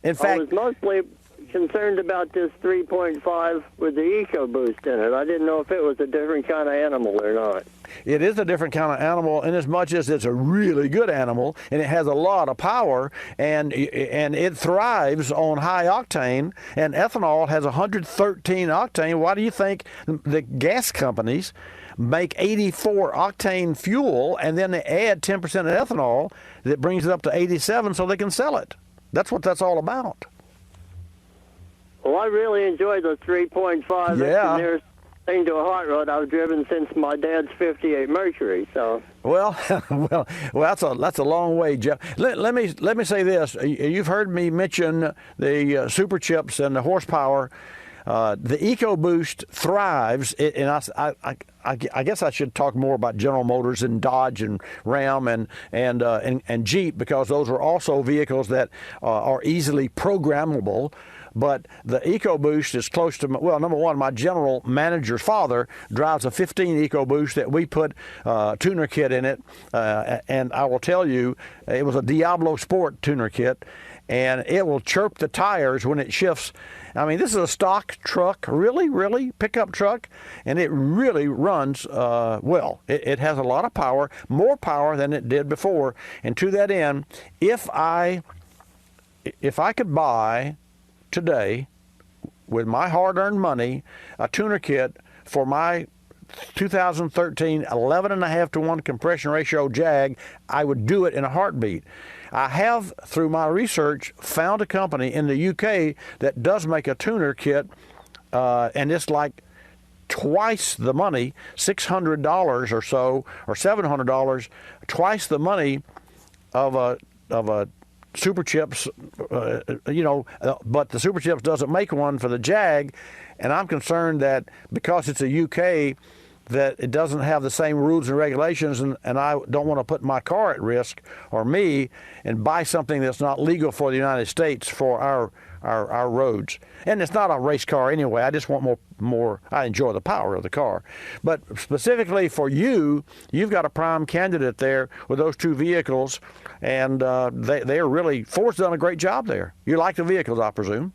In fact, I was mostly concerned about this 3.5 with the EcoBoost in it. I didn't know if it was a different kind of animal or not. It is a different kind of animal in as much as it's a really good animal, and it has a lot of power, and it thrives on high octane, and ethanol has 113 octane. Why do you think the gas companies make 84 octane fuel and then they add 10% of ethanol that brings it up to 87 so they can sell it? That's what that's all about. Well, I really enjoy the 3.5. Yeah. That's the nearest thing to a hot rod I've driven since my dad's 58 Mercury. So. Well, that's a long way, Jeff. Let me say this. You've heard me mention the super chips and the horsepower. The EcoBoost thrives, and I guess I should talk more about General Motors and Dodge and Ram and Jeep, because those are also vehicles that are easily programmable. But the EcoBoost is close to, well, number one, my general manager's father drives a 15 EcoBoost that we put tuner kit in it, and I will tell you, it was a Diablo Sport tuner kit, and it will chirp the tires when it shifts. I mean, this is a stock truck, really pickup truck, and it really runs well. It has a lot of power, more power than it did before. And to that end, if I could buy today with my hard-earned money a tuner kit for my 2013 11.5 to 1 compression ratio Jag, I would do it in a heartbeat. I have, through my research, found a company in the UK that does make a tuner kit, and it's like twice the money, $600 or so, or $700, twice the money of a Super Chips, but the Super Chips doesn't make one for the Jag, and I'm concerned that because it's a UK, that it doesn't have the same rules and regulations, and I don't want to put my car at risk, or me, and buy something that's not legal for the United States for our roads. And it's not a race car anyway. I just want more. I enjoy the power of the car. But specifically for you, you've got a prime candidate there with those two vehicles, and they're really, Ford's done a great job there. You like the vehicles, I presume?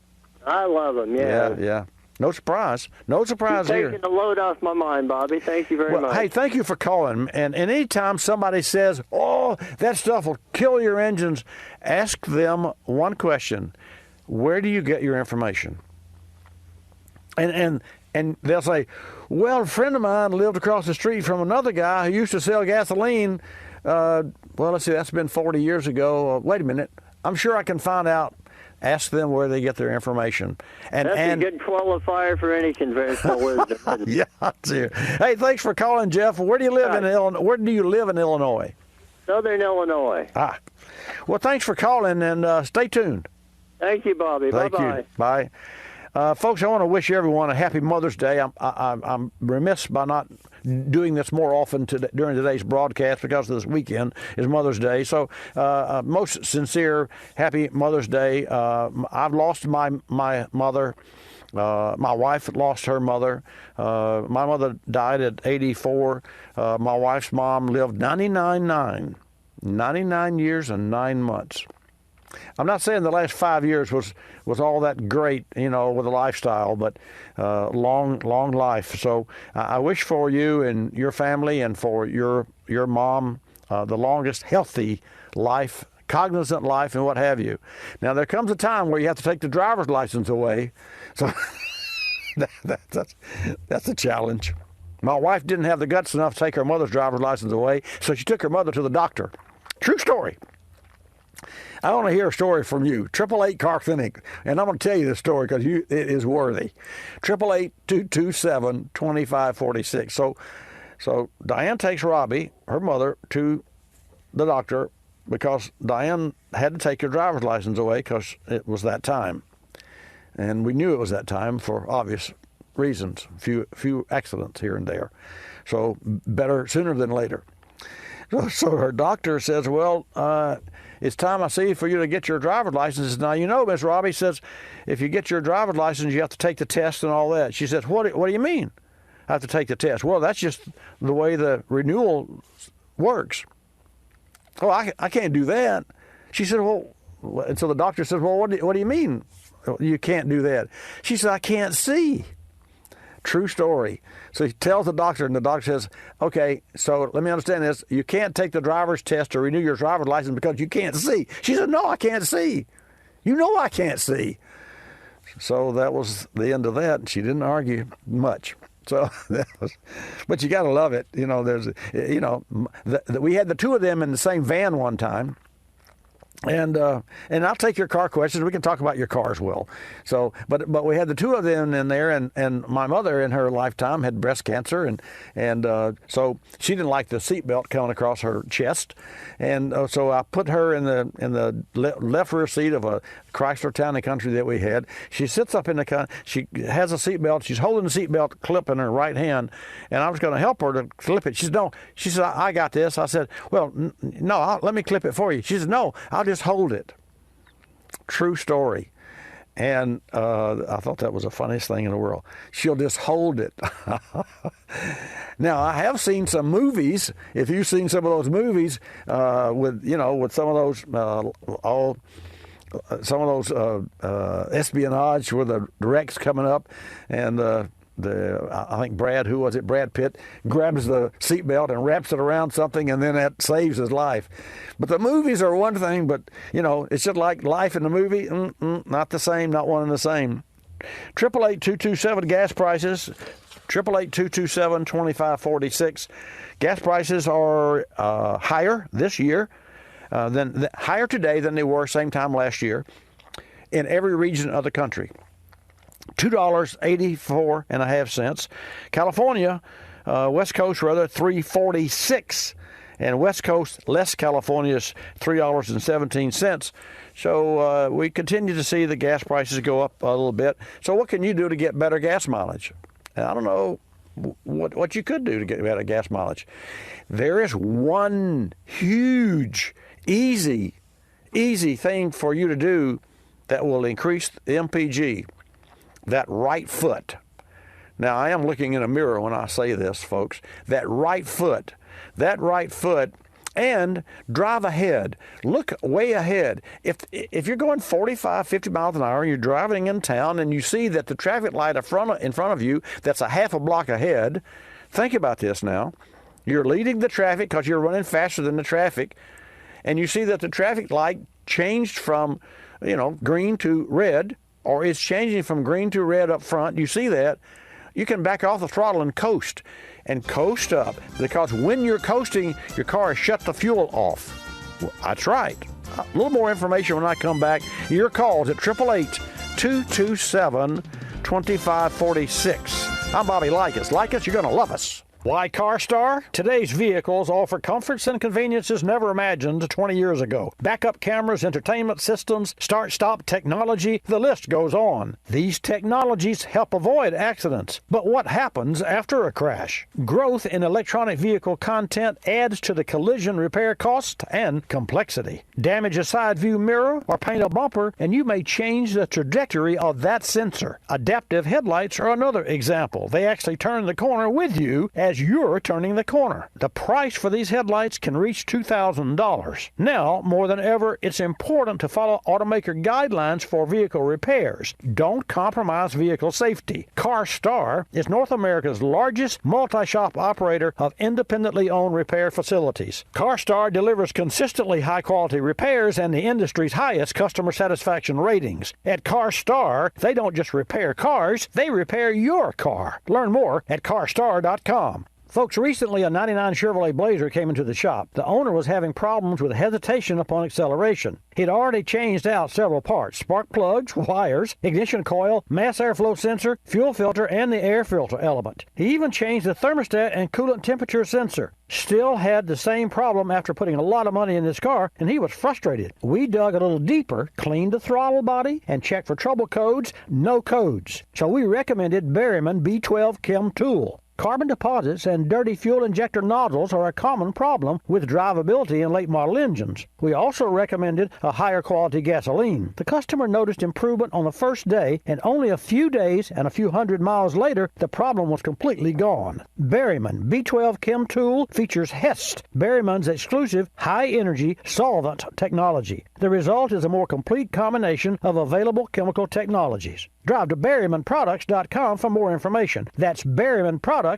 I love them, yeah. Yeah. No surprise. No surprise here. You're taking the load off my mind, Bobby. Thank you very much. Hey, thank you for calling. And anytime somebody says, oh, that stuff will kill your engines, ask them one question. Where do you get your information? And they'll say, well, a friend of mine lived across the street from another guy who used to sell gasoline. Well, let's see, that's been 40 years ago. Wait a minute. I'm sure I can find out. Ask them where they get their information. That's a good qualifier for any conventional wisdom. Yeah, too. Hey, thanks for calling, Jeff. Where do you live in Illinois? Where do you live in Illinois? Southern Illinois. Well, thanks for calling, and stay tuned. Thank you, Bobby. Bye-bye. Bye. Folks, I want to wish everyone a happy Mother's Day. I'm remiss by not doing this more often during today's broadcast because this weekend is Mother's Day. So most sincere happy Mother's Day. I've lost my mother. My wife lost her mother. My mother died at 84. My wife's mom lived 99 years and 9 months. I'm not saying the last 5 years was all that great, with a lifestyle, but long life. So I wish for you and your family and for your mom the longest healthy life, cognizant life, and what have you. Now, there comes a time where you have to take the driver's license away. So that's a challenge. My wife didn't have the guts enough to take her mother's driver's license away, so she took her mother to the doctor. True story. I want to hear a story from you. 888 Car Clinic, and I'm going to tell you this story because it is worthy. 888-227-2546. So Diane takes Robbie, her mother, to the doctor because Diane had to take her driver's license away because it was that time, and we knew it was that time for obvious reasons. Few accidents here and there, so better sooner than later. So her doctor says, well, it's time, I see, for you to get your driver's license. Now, Miss Robbie says, if you get your driver's license, you have to take the test and all that. She says, what do you mean I have to take the test? Well, that's just the way the renewal works. Oh, I can't do that. She said, well, and so the doctor says, well, what do you mean you can't do that? She said, I can't see. True story. So he tells the doctor, and the doctor says, okay, so let me understand this. You can't take the driver's test to renew your driver's license because you can't see. She said, no, I can't see. You know I can't see. So that was the end of that. She didn't argue much. So but you got to love it. We had the two of them in the same van one time. And I'll take your car questions. We can talk about your car as well. So, but we had the two of them in there, and my mother in her lifetime had breast cancer, and so she didn't like the seatbelt coming across her chest, and so I put her in the left rear seat of a Chrysler Town and Country that we had. She sits up in the she has a seatbelt. She's holding the seatbelt clip in her right hand, and I was going to help her to clip it. She said, no. She said, I got this. I said, well, no, let me clip it for you. She said, no, I'll just hold it. True story. And I thought that was the funniest thing in the world. She'll just hold it. Now, I have seen some movies. If you've seen some of those movies with some of those espionage where the wreck's coming up, and I think Brad Pitt grabs the seatbelt and wraps it around something, and then that saves his life. But the movies are one thing, but it's just like life in the movie, not the same, not one and the same. 888-227 gas prices. 888-227-2546. Gas prices are higher this year, higher today than they were same time last year in every region of the country. $2.84.5. California, West Coast rather, $3.46. And West Coast, less California's $3.17. So we continue to see the gas prices go up a little bit. So what can you do to get better gas mileage? And I don't know what you could do to get better gas mileage. There is one huge, easy thing for you to do that will increase the MPG, that right foot. Now, I am looking in a mirror when I say this, folks. That right foot, and drive ahead. Look way ahead. If you're going 45, 50 miles an hour and you're driving in town and you see that the traffic light in front of you that's a half a block ahead, think about this now. You're leading the traffic because you're running faster than the traffic, and you see that the traffic light changed from, green to red, or is changing from green to red up front. You see that. You can back off the throttle and coast up, because when you're coasting, your car has shut the fuel off. Well, that's right. A little more information when I come back. Your calls at 888-227-2546. I'm Bobby Likis. Likis, you're going to love us. Why CarStar? Today's vehicles offer comforts and conveniences never imagined 20 years ago. Backup cameras, entertainment systems, start-stop technology, the list goes on. These technologies help avoid accidents. But what happens after a crash? Growth in electronic vehicle content adds to the collision repair cost and complexity. Damage a side view mirror or paint a bumper, and you may change the trajectory of that sensor. Adaptive headlights are another example. They actually turn the corner with you as you're turning the corner. The price for these headlights can reach $2,000. Now, more than ever, it's important to follow automaker guidelines for vehicle repairs. Don't compromise vehicle safety. CarStar is North America's largest multi-shop operator of independently owned repair facilities. CarStar delivers consistently high-quality repairs and the industry's highest customer satisfaction ratings. At CarStar, they don't just repair cars, they repair your car. Learn more at carstar.com. Folks, recently a 99 Chevrolet Blazer came into the shop. The owner was having problems with hesitation upon acceleration. He'd already changed out several parts: spark plugs, wires, ignition coil, mass airflow sensor, fuel filter, and the air filter element. He even changed the thermostat and coolant temperature sensor. Still had the same problem after putting a lot of money in this car, and he was frustrated. We dug a little deeper, cleaned the throttle body, and checked for trouble codes. No codes. So we recommended Berryman B12 Chem Tool. Carbon deposits and dirty fuel injector nozzles are a common problem with drivability in late model engines. We also recommended a higher quality gasoline. The customer noticed improvement on the first day, and only a few days and a few hundred miles later, the problem was completely gone. Berryman B12 Chem Tool features HEST, Berryman's exclusive high-energy solvent technology. The result is a more complete combination of available chemical technologies. Drive to BerrymanProducts.com for more information. That's BerrymanProducts.com.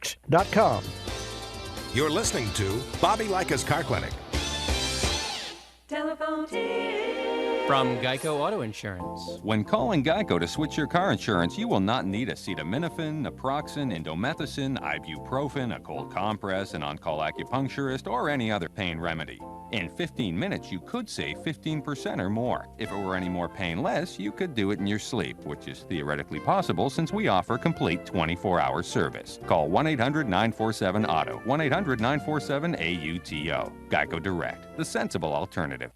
You're listening to Bobby Likis Car Clinic. Telephone tip from Geico Auto Insurance. When calling Geico to switch your car insurance, you will not need acetaminophen, naproxen, indomethacin, ibuprofen, a cold compress, an on-call acupuncturist, or any other pain remedy. In 15 minutes, you could save 15% or more. If it were any more painless, you could do it in your sleep, which is theoretically possible since we offer complete 24-hour service. Call 1-800-947-AUTO, 1-800-947-AUTO. Geico Direct, the sensible alternative.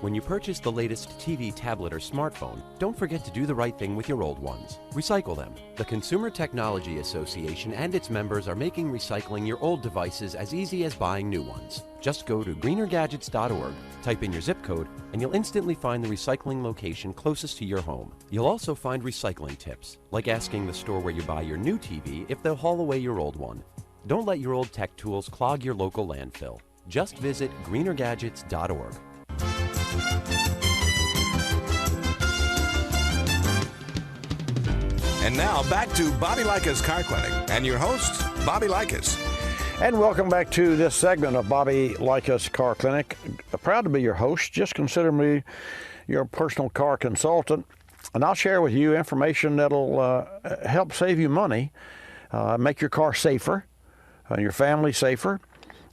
When you purchase the latest TV, tablet, or smartphone, don't forget to do the right thing with your old ones. Recycle them. The Consumer Technology Association and its members are making recycling your old devices as easy as buying new ones. Just go to greenergadgets.org, type in your zip code, and you'll instantly find the recycling location closest to your home. You'll also find recycling tips, like asking the store where you buy your new TV if they'll haul away your old one. Don't let your old tech tools clog your local landfill. Just visit greenergadgets.org. And now back to Bobby Likis Car Clinic and your host, Bobby Likis. And welcome back to this segment of Bobby Likis Car Clinic. Proud to be your host. Just consider me your personal car consultant. and I'll share with you information that'll help save you money, make your car safer, your family safer,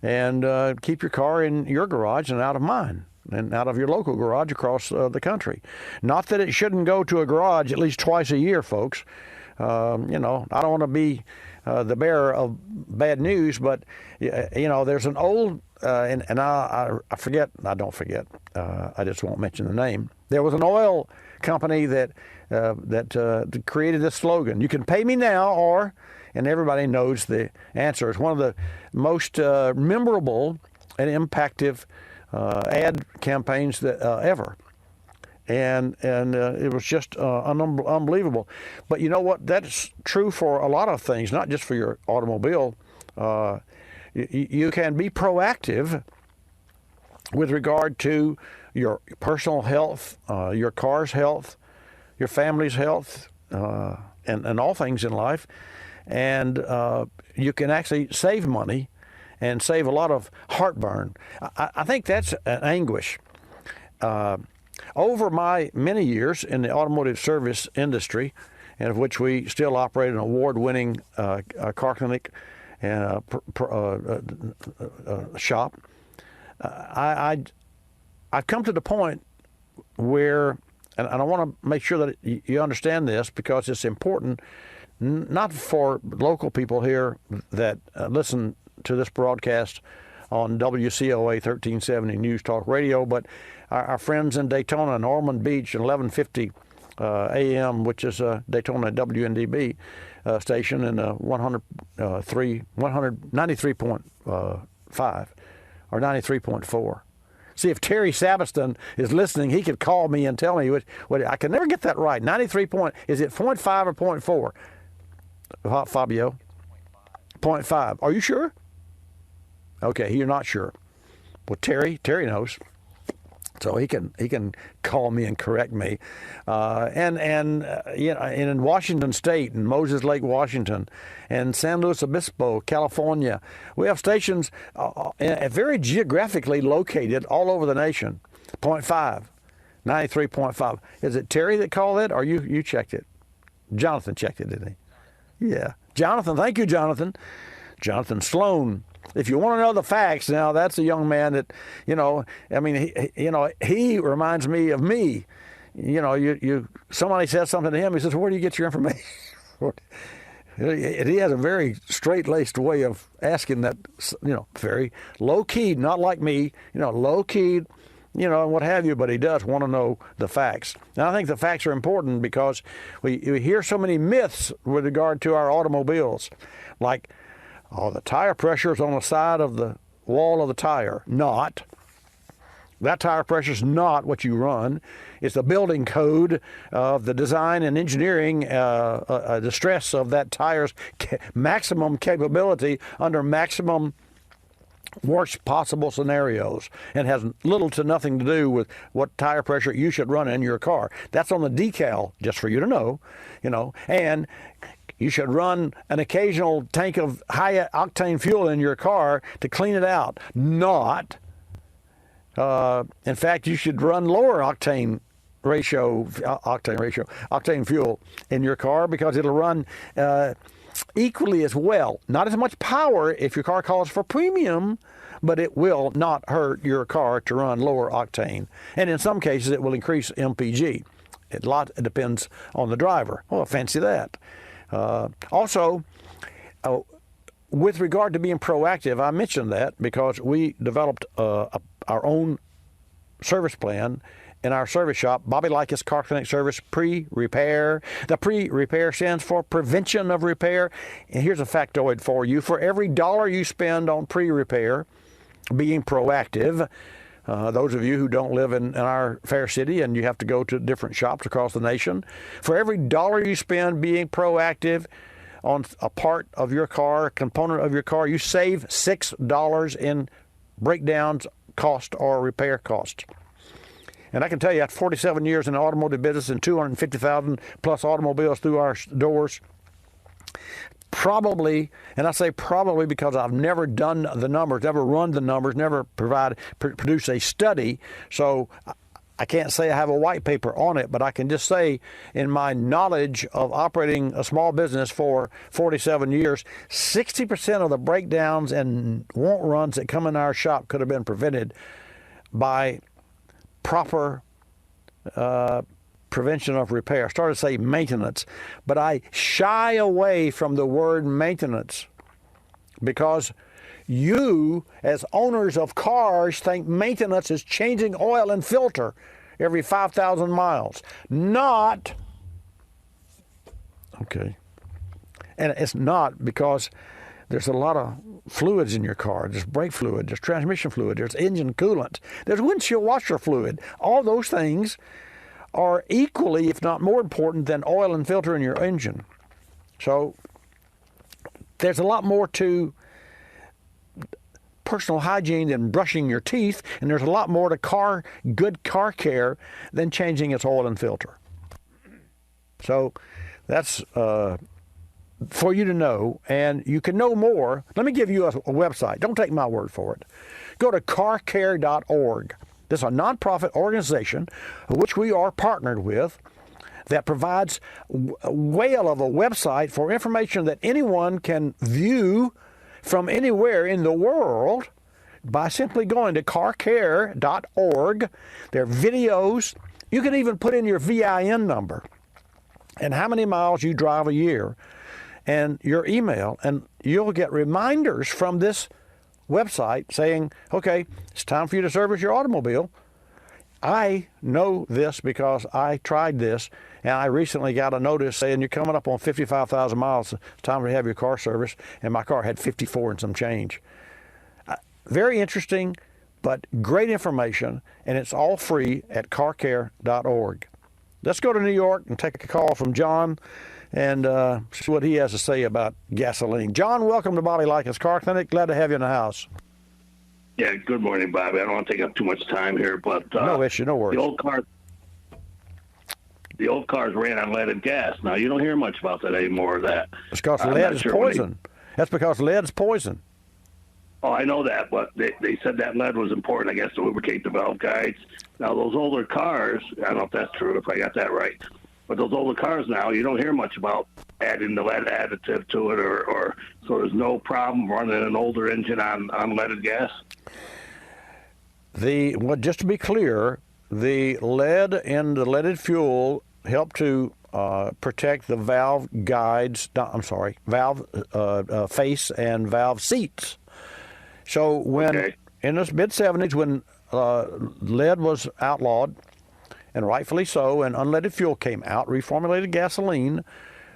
and keep your car in your garage and out of mine, and out of your local garage across the country. Not that it shouldn't go to a garage at least twice a year, folks. You know, I don't want to be the bearer of bad news, but you know, there's an old and I forget. I don't forget. I just won't mention the name. There was an oil company that created this slogan: "You can pay me now, or," and everybody knows the answer. It's one of the most memorable and impactful ad campaigns that ever. And it was just unbelievable. But you know what? That's true for a lot of things, not just for your automobile. You can be proactive with regard to your personal health, your car's health, your family's health, and all things in life. And you can actually save money and save a lot of heartburn. I think that's an anguish. Over my many years in the automotive service industry, and of which we still operate an award-winning car clinic and shop, I've come to the point where, and I want to make sure that you understand this because it's important, not for local people here that listen to this broadcast on WCOA 1370 News Talk Radio, but our friends in Daytona and Ormond Beach and 1150 AM, which is Daytona WNDB station, and 93.5 or 93.4. See, if Terry Sabiston is listening, he could call me and tell me what I can never get that right. 93 point, is it 0.5 or 0.4? Fabio? 0.5. Are you sure? Okay, you're not sure. Well, Terry knows, so he can call me and correct me. And you know, and in Washington State, and Moses Lake, Washington, and San Luis Obispo, California, we have stations very geographically located all over the nation. 0.5, 93.5. Is it Terry that called it, or you checked it? Jonathan checked it, didn't he? Yeah, Jonathan. Thank you, Jonathan. Jonathan Sloan. If you want to know the facts, now that's a young man that, you know, I mean, he reminds me of me. You know, somebody says something to him, he says, "Where do you get your information?" He has a very straight-laced way of asking that, you know, very low-keyed, not like me, you know, low-keyed, you know, and what have you, but he does want to know the facts. And I think the facts are important because we hear so many myths with regard to our automobiles, like, oh, the tire pressure is on the side of the wall of the tire. Not. That tire pressure is not what you run. It's the building code of the design and engineering, the stress of that tire's maximum capability under maximum worst possible scenarios, and has little to nothing to do with what tire pressure you should run in your car. That's on the decal, just for you to know, you know, and you should run an occasional tank of high octane fuel in your car to clean it out. Not, in fact, you should run lower octane fuel in your car because it'll run equally as well. Not as much power if your car calls for premium, but it will not hurt your car to run lower octane. And in some cases, it will increase MPG. It depends on the driver. Oh, fancy that. Also, with regard to being proactive, I mentioned that because we developed our own service plan in our service shop, Bobby Likis Car Clinic Service Pre-Repair. The pre-repair stands for prevention of repair. And here's a factoid for you. For every dollar you spend on pre-repair, being proactive, those of you who don't live in our fair city and you have to go to different shops across the nation, for every dollar you spend being proactive on a part of your car, a component of your car, you save $6 in breakdowns cost or repair cost. And I can tell you, after 47 years in the automotive business and 250,000 plus automobiles through our doors, probably, and I say probably because I've never done the numbers, never run the numbers, never produced a study, so I can't say I have a white paper on it, but I can just say in my knowledge of operating a small business for 47 years, 60% of the breakdowns and want runs that come in our shop could have been prevented by proper prevention of repair. I started to say maintenance, but I shy away from the word maintenance because you, as owners of cars, think maintenance is changing oil and filter every 5,000 miles. Not, okay. And it's not, because there's a lot of fluids in your car. There's brake fluid, there's transmission fluid, there's engine coolant, there's windshield washer fluid. All those things are equally, if not more important than oil and filter in your engine. So there's a lot more to personal hygiene than brushing your teeth, and there's a lot more to good car care than changing its oil and filter. So that's for you to know, and you can know more. Let me give you a website. Don't take my word for it. Go to carcare.org. This is a nonprofit organization which we are partnered with that provides a whale of a website for information that anyone can view from anywhere in the world by simply going to carcare.org. There are videos. You can even put in your VIN number and how many miles you drive a year and your email, and you'll get reminders from this website saying, okay, it's time for you to service your automobile. I know this because I tried this, and I recently got a notice saying you're coming up on 55,000 miles. It's time to have your car serviced, and my car had 54 and some change. Very interesting, but great information, and it's all free at carcare.org. Let's go to New York and take a call from John and see what he has to say about gasoline. John, welcome to Bobby Likis Car Clinic. Glad to have you in the house. Yeah, good morning, Bobby. I don't want to take up too much time here, but no issue, no worries. The old cars ran on leaded gas. Now you don't hear much about that anymore. It's because lead is poison. That's because lead's poison. Oh, I know that, but they said that lead was important, I guess, to lubricate the valve guides. Now those older cars, I don't know if that's true, if I got that right, but those older cars now, you don't hear much about adding the lead additive to it, or so there's no problem running an older engine on leaded gas. Just to be clear, the lead in the leaded fuel help to protect the valve guides. Valve face and valve seats. So when in the mid-70s, when lead was outlawed, and rightfully so, and unleaded fuel came out, reformulated gasoline,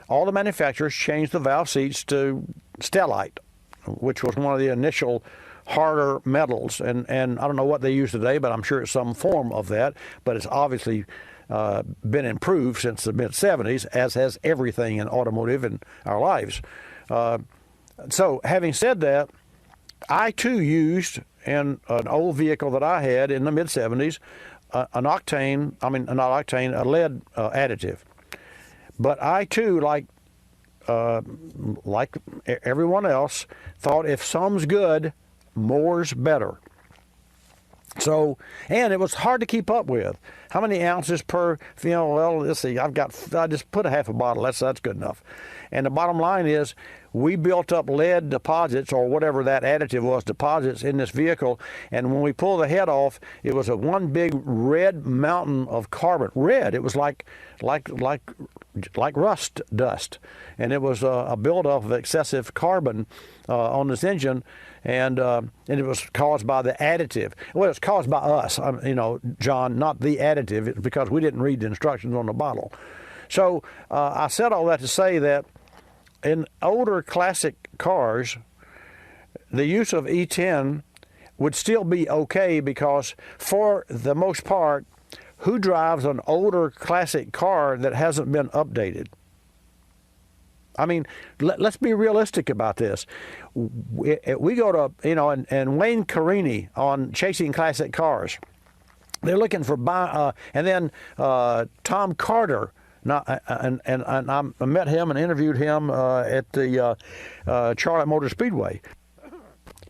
all the manufacturers changed the valve seats to stellite, which was one of the initial harder metals, and I don't know what they use today, but I'm sure it's some form of that, but it's obviously been improved since the mid-70s, as has everything in automotive in our lives. So having said that, I too used in an old vehicle that I had in the mid-70s a lead additive. But I too, like everyone else, thought if some's good, more's better. So, and it was hard to keep up with. How many ounces per, well, let's see, I just put a half a bottle, that's good enough. And the bottom line is, we built up lead deposits, or whatever that additive was, deposits in this vehicle, and when we pulled the head off, it was one big red mountain of carbon. Red, it was like rust dust, and it was a buildup of excessive carbon on this engine, and it was caused by the additive. Well, it's caused by us, John, not the additive. It's because we didn't read the instructions on the bottle. So I said all that to say that in older classic cars, the use of E10 would still be okay, because for the most part, who drives an older classic car that hasn't been updated? I mean, let's be realistic about this. We go to, and Wayne Carini on Chasing Classic Cars, they're looking for, and then Tom Carter, and I met him and interviewed him at the Charlotte Motor Speedway.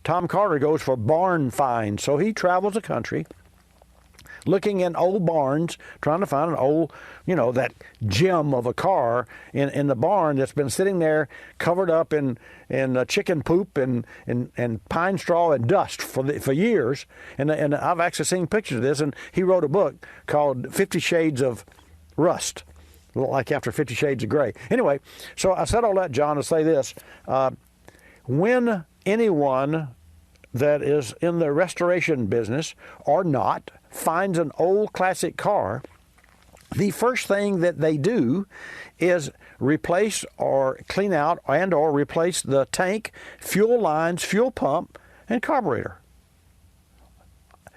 Tom Carter goes for barn finds, so he travels the country looking in old barns, trying to find an old, that gem of a car in the barn that's been sitting there covered up in chicken poop and pine straw and dust for years. And I've actually seen pictures of this, and he wrote a book called 50 Shades of Rust, like after 50 Shades of Gray. Anyway, so I said all that, John, to say this. When anyone that is in the restoration business or not finds an old classic car, the first thing that they do is replace or clean out and or replace the tank, fuel lines, fuel pump, and carburetor.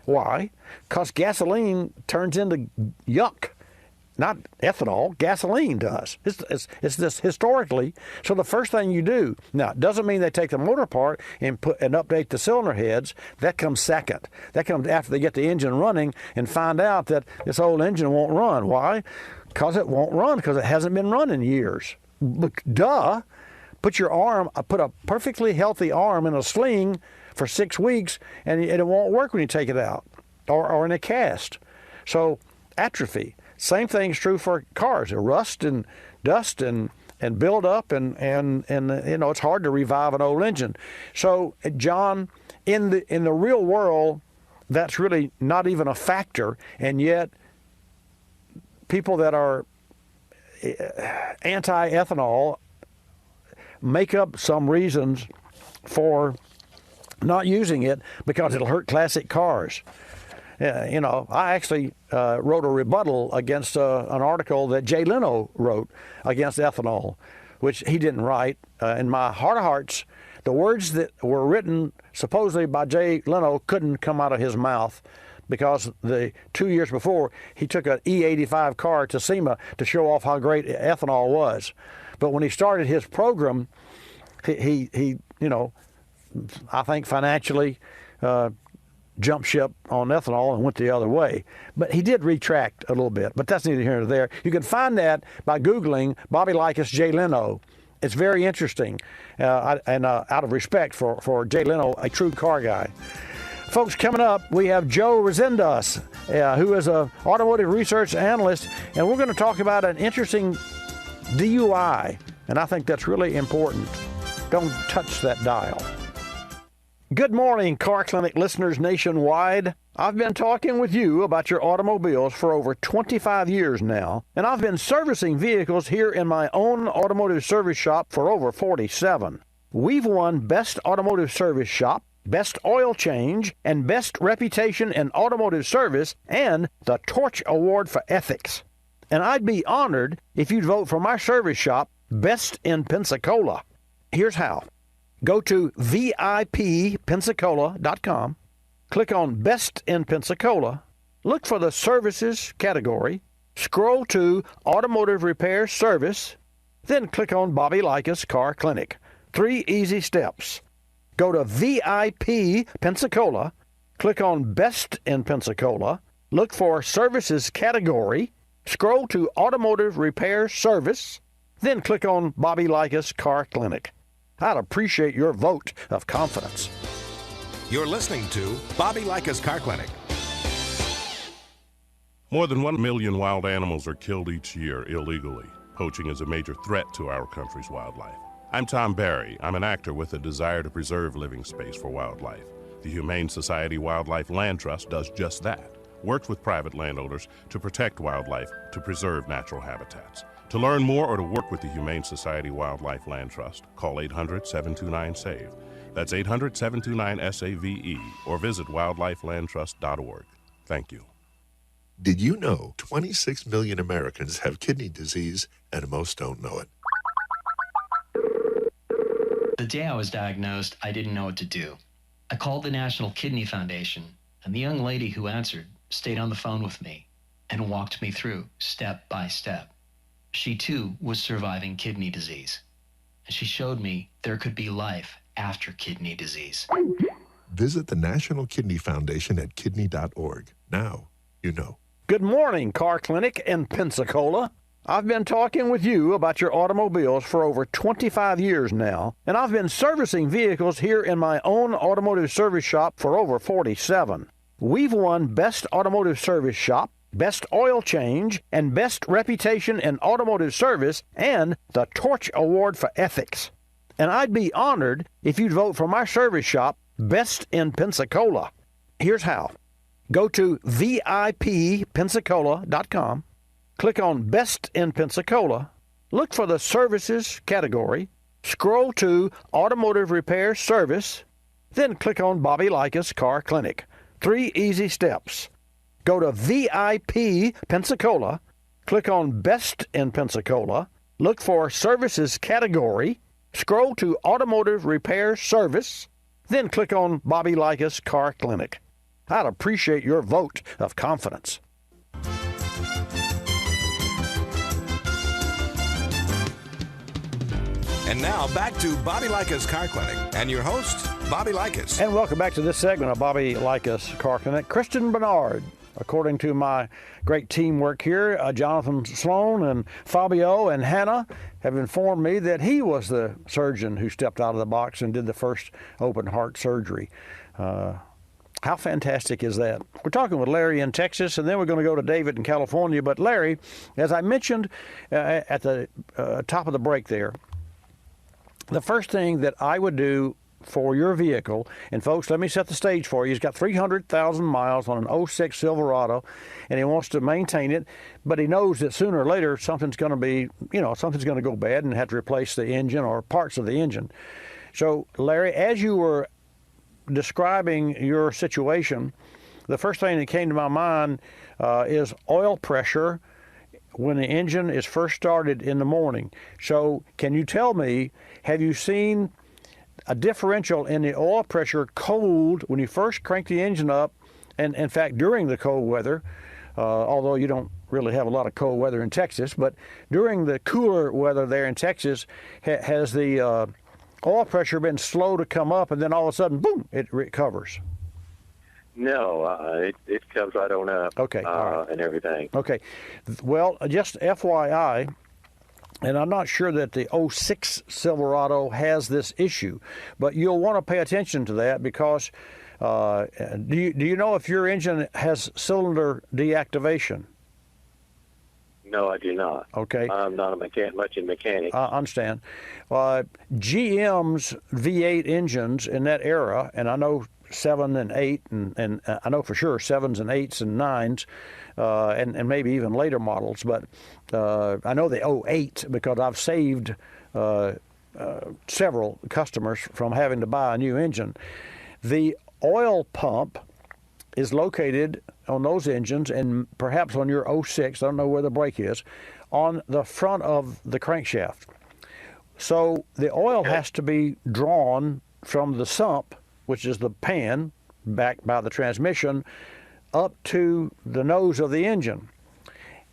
Why? Because gasoline turns into yuck. Not ethanol, gasoline does. It's this historically. So the first thing you do, now it doesn't mean they take the motor apart and update the cylinder heads. That comes second. That comes after they get the engine running and find out that this old engine won't run. Why? Because it won't run, because it hasn't been run in years. Duh. Put a perfectly healthy arm in a sling for 6 weeks and it won't work when you take it out or in a cast. So atrophy. Same thing's true for cars. Rust and dust and build up and it's hard to revive an old engine. So John, in the real world, that's really not even a factor, and yet people that are anti-ethanol make up some reasons for not using it because it'll hurt classic cars. I actually wrote a rebuttal against an article that Jay Leno wrote against ethanol, which he didn't write. In my heart of hearts, the words that were written supposedly by Jay Leno couldn't come out of his mouth because the 2 years before, he took an E85 car to SEMA to show off how great ethanol was. But when he started his program, he I think financially jumped ship on ethanol and went the other way. But he did retract a little bit, but that's neither here nor there. You can find that by Googling Bobby Likis, Jay Leno. It's very interesting, and out of respect for Jay Leno, a true car guy. Folks, coming up, we have Joe Rezendas, who is an automotive research analyst, and we're going to talk about an interesting DUI, and I think that's really important. Don't touch that dial. Good morning, Car Clinic listeners nationwide. I've been talking with you about your automobiles for over 25 years now, and I've been servicing vehicles here in my own automotive service shop for over 47. We've won Best Automotive Service Shop, Best Oil Change, and Best Reputation in Automotive Service, and the Torch Award for Ethics. And I'd be honored if you'd vote for my service shop, Best in Pensacola. Here's how. Go to VIPPensacola.com, click on Best in Pensacola, look for the Services category, scroll to Automotive Repair Service, then click on Bobby Likis Car Clinic. 3 easy steps. Go to VIP Pensacola, click on Best in Pensacola, look for Services category, scroll to Automotive Repair Service, then click on Bobby Likis Car Clinic. I'd appreciate your vote of confidence. You're listening to Bobby Likis Car Clinic. More than 1 million wild animals are killed each year illegally. Poaching is a major threat to our country's wildlife. I'm Tom Barry. I'm an actor with a desire to preserve living space for wildlife. The Humane Society Wildlife Land Trust does just that. Works with private landowners to protect wildlife, to preserve natural habitats. To learn more or to work with the Humane Society Wildlife Land Trust, call 800-729-SAVE. That's 800-729-SAVE, or visit wildlifelandtrust.org. Thank you. Did you know 26 million Americans have kidney disease and most don't know it? The day I was diagnosed, I didn't know what to do. I called the National Kidney Foundation, and the young lady who answered stayed on the phone with me and walked me through step by step. She too was surviving kidney disease, and she showed me there could be life after kidney disease. Visit the National Kidney Foundation at kidney.org. Now you know. Good morning, Car Clinic in Pensacola. I've been talking with you about your automobiles for over 25 years now, and I've been servicing vehicles here in my own automotive service shop for over 47. We've won Best Automotive Service Shop, Best Oil Change, and Best Reputation in Automotive Service, and the Torch Award for Ethics. And I'd be honored if you'd vote for my service shop, Best in Pensacola. Here's how. Go to VIPPensacola.com, click on Best in Pensacola, look for the Services category, scroll to Automotive Repair Service, then click on Bobby Likis Car Clinic. 3 easy steps. Go to VIP Pensacola, click on Best in Pensacola, look for Services category, scroll to Automotive Repair Service, then click on Bobby Likis Car Clinic. I'd appreciate your vote of confidence. And now back to Bobby Likis Car Clinic and your host, Bobby Likis. And welcome back to this segment of Bobby Likis Car Clinic. Christian Bernard, according to my great teamwork here, Jonathan Sloan and Fabio and Hannah have informed me that he was the surgeon who stepped out of the box and did the first open heart surgery. How fantastic is that? We're talking with Larry in Texas, and then we're going to go to David in California. But Larry, as I mentioned at the top of the break there, the first thing that I would do for your vehicle, and folks, let me set the stage for you. He's got 300,000 miles on an 06 Silverado, and he wants to maintain it, but he knows that sooner or later something's going to be, something's going to go bad and have to replace the engine or parts of the engine. So, Larry, as you were describing your situation, the first thing that came to my mind is oil pressure when the engine is first started in the morning. So can you tell me, have you seen a differential in the oil pressure cold when you first crank the engine up, and in fact during the cold weather, although you don't really have a lot of cold weather in Texas, but during the cooler weather there in Texas, has the oil pressure been slow to come up and then all of a sudden, boom, it recovers? No, it comes right on up. Okay, all right. And everything. Okay. Well, just FYI, and I'm not sure that the 06 Silverado has this issue, but you'll want to pay attention to that because do you know if your engine has cylinder deactivation? No, I do not. Okay. I'm not much in mechanics. I understand. GM's V8 engines in that era, and I know 7 and 8, and I know for sure 7s and 8s and 9s, and maybe even later models, but I know the 08 because I've saved several customers from having to buy a new engine. The oil pump is located on those engines, and perhaps on your 06, I don't know where the brake is, on the front of the crankshaft. So the oil has to be drawn from the sump, which is the pan back by the transmission, up to the nose of the engine.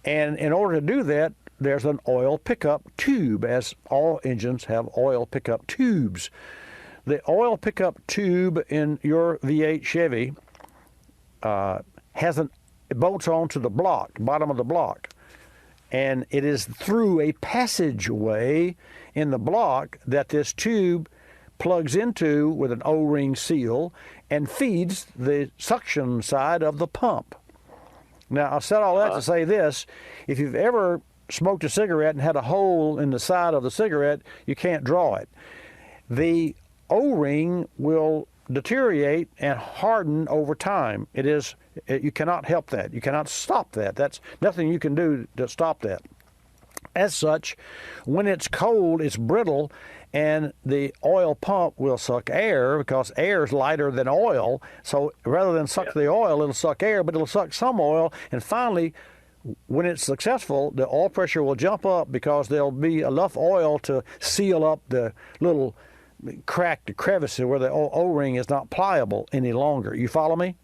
And in order to do that, there's an oil pickup tube, as all engines have oil pickup tubes. The oil pickup tube in your V8 Chevy it bolts onto the block, bottom of the block, and it is through a passageway in the block that this tube plugs into with an O-ring seal and feeds the suction side of the pump. Now, I said all that to say this: if you've ever smoked a cigarette and had a hole in the side of the cigarette, you can't draw it. The O-ring will deteriorate and harden over time. You cannot help that. You cannot stop that. That's nothing you can do to stop that. As such, when it's cold, it's brittle, and the oil pump will suck air because air is lighter than oil. So rather than suck the oil, it'll suck air, but it'll suck some oil. And finally, when it's successful, the oil pressure will jump up because there'll be enough oil to seal up the little crack, the crevice where the O-ring is not pliable any longer. You follow me?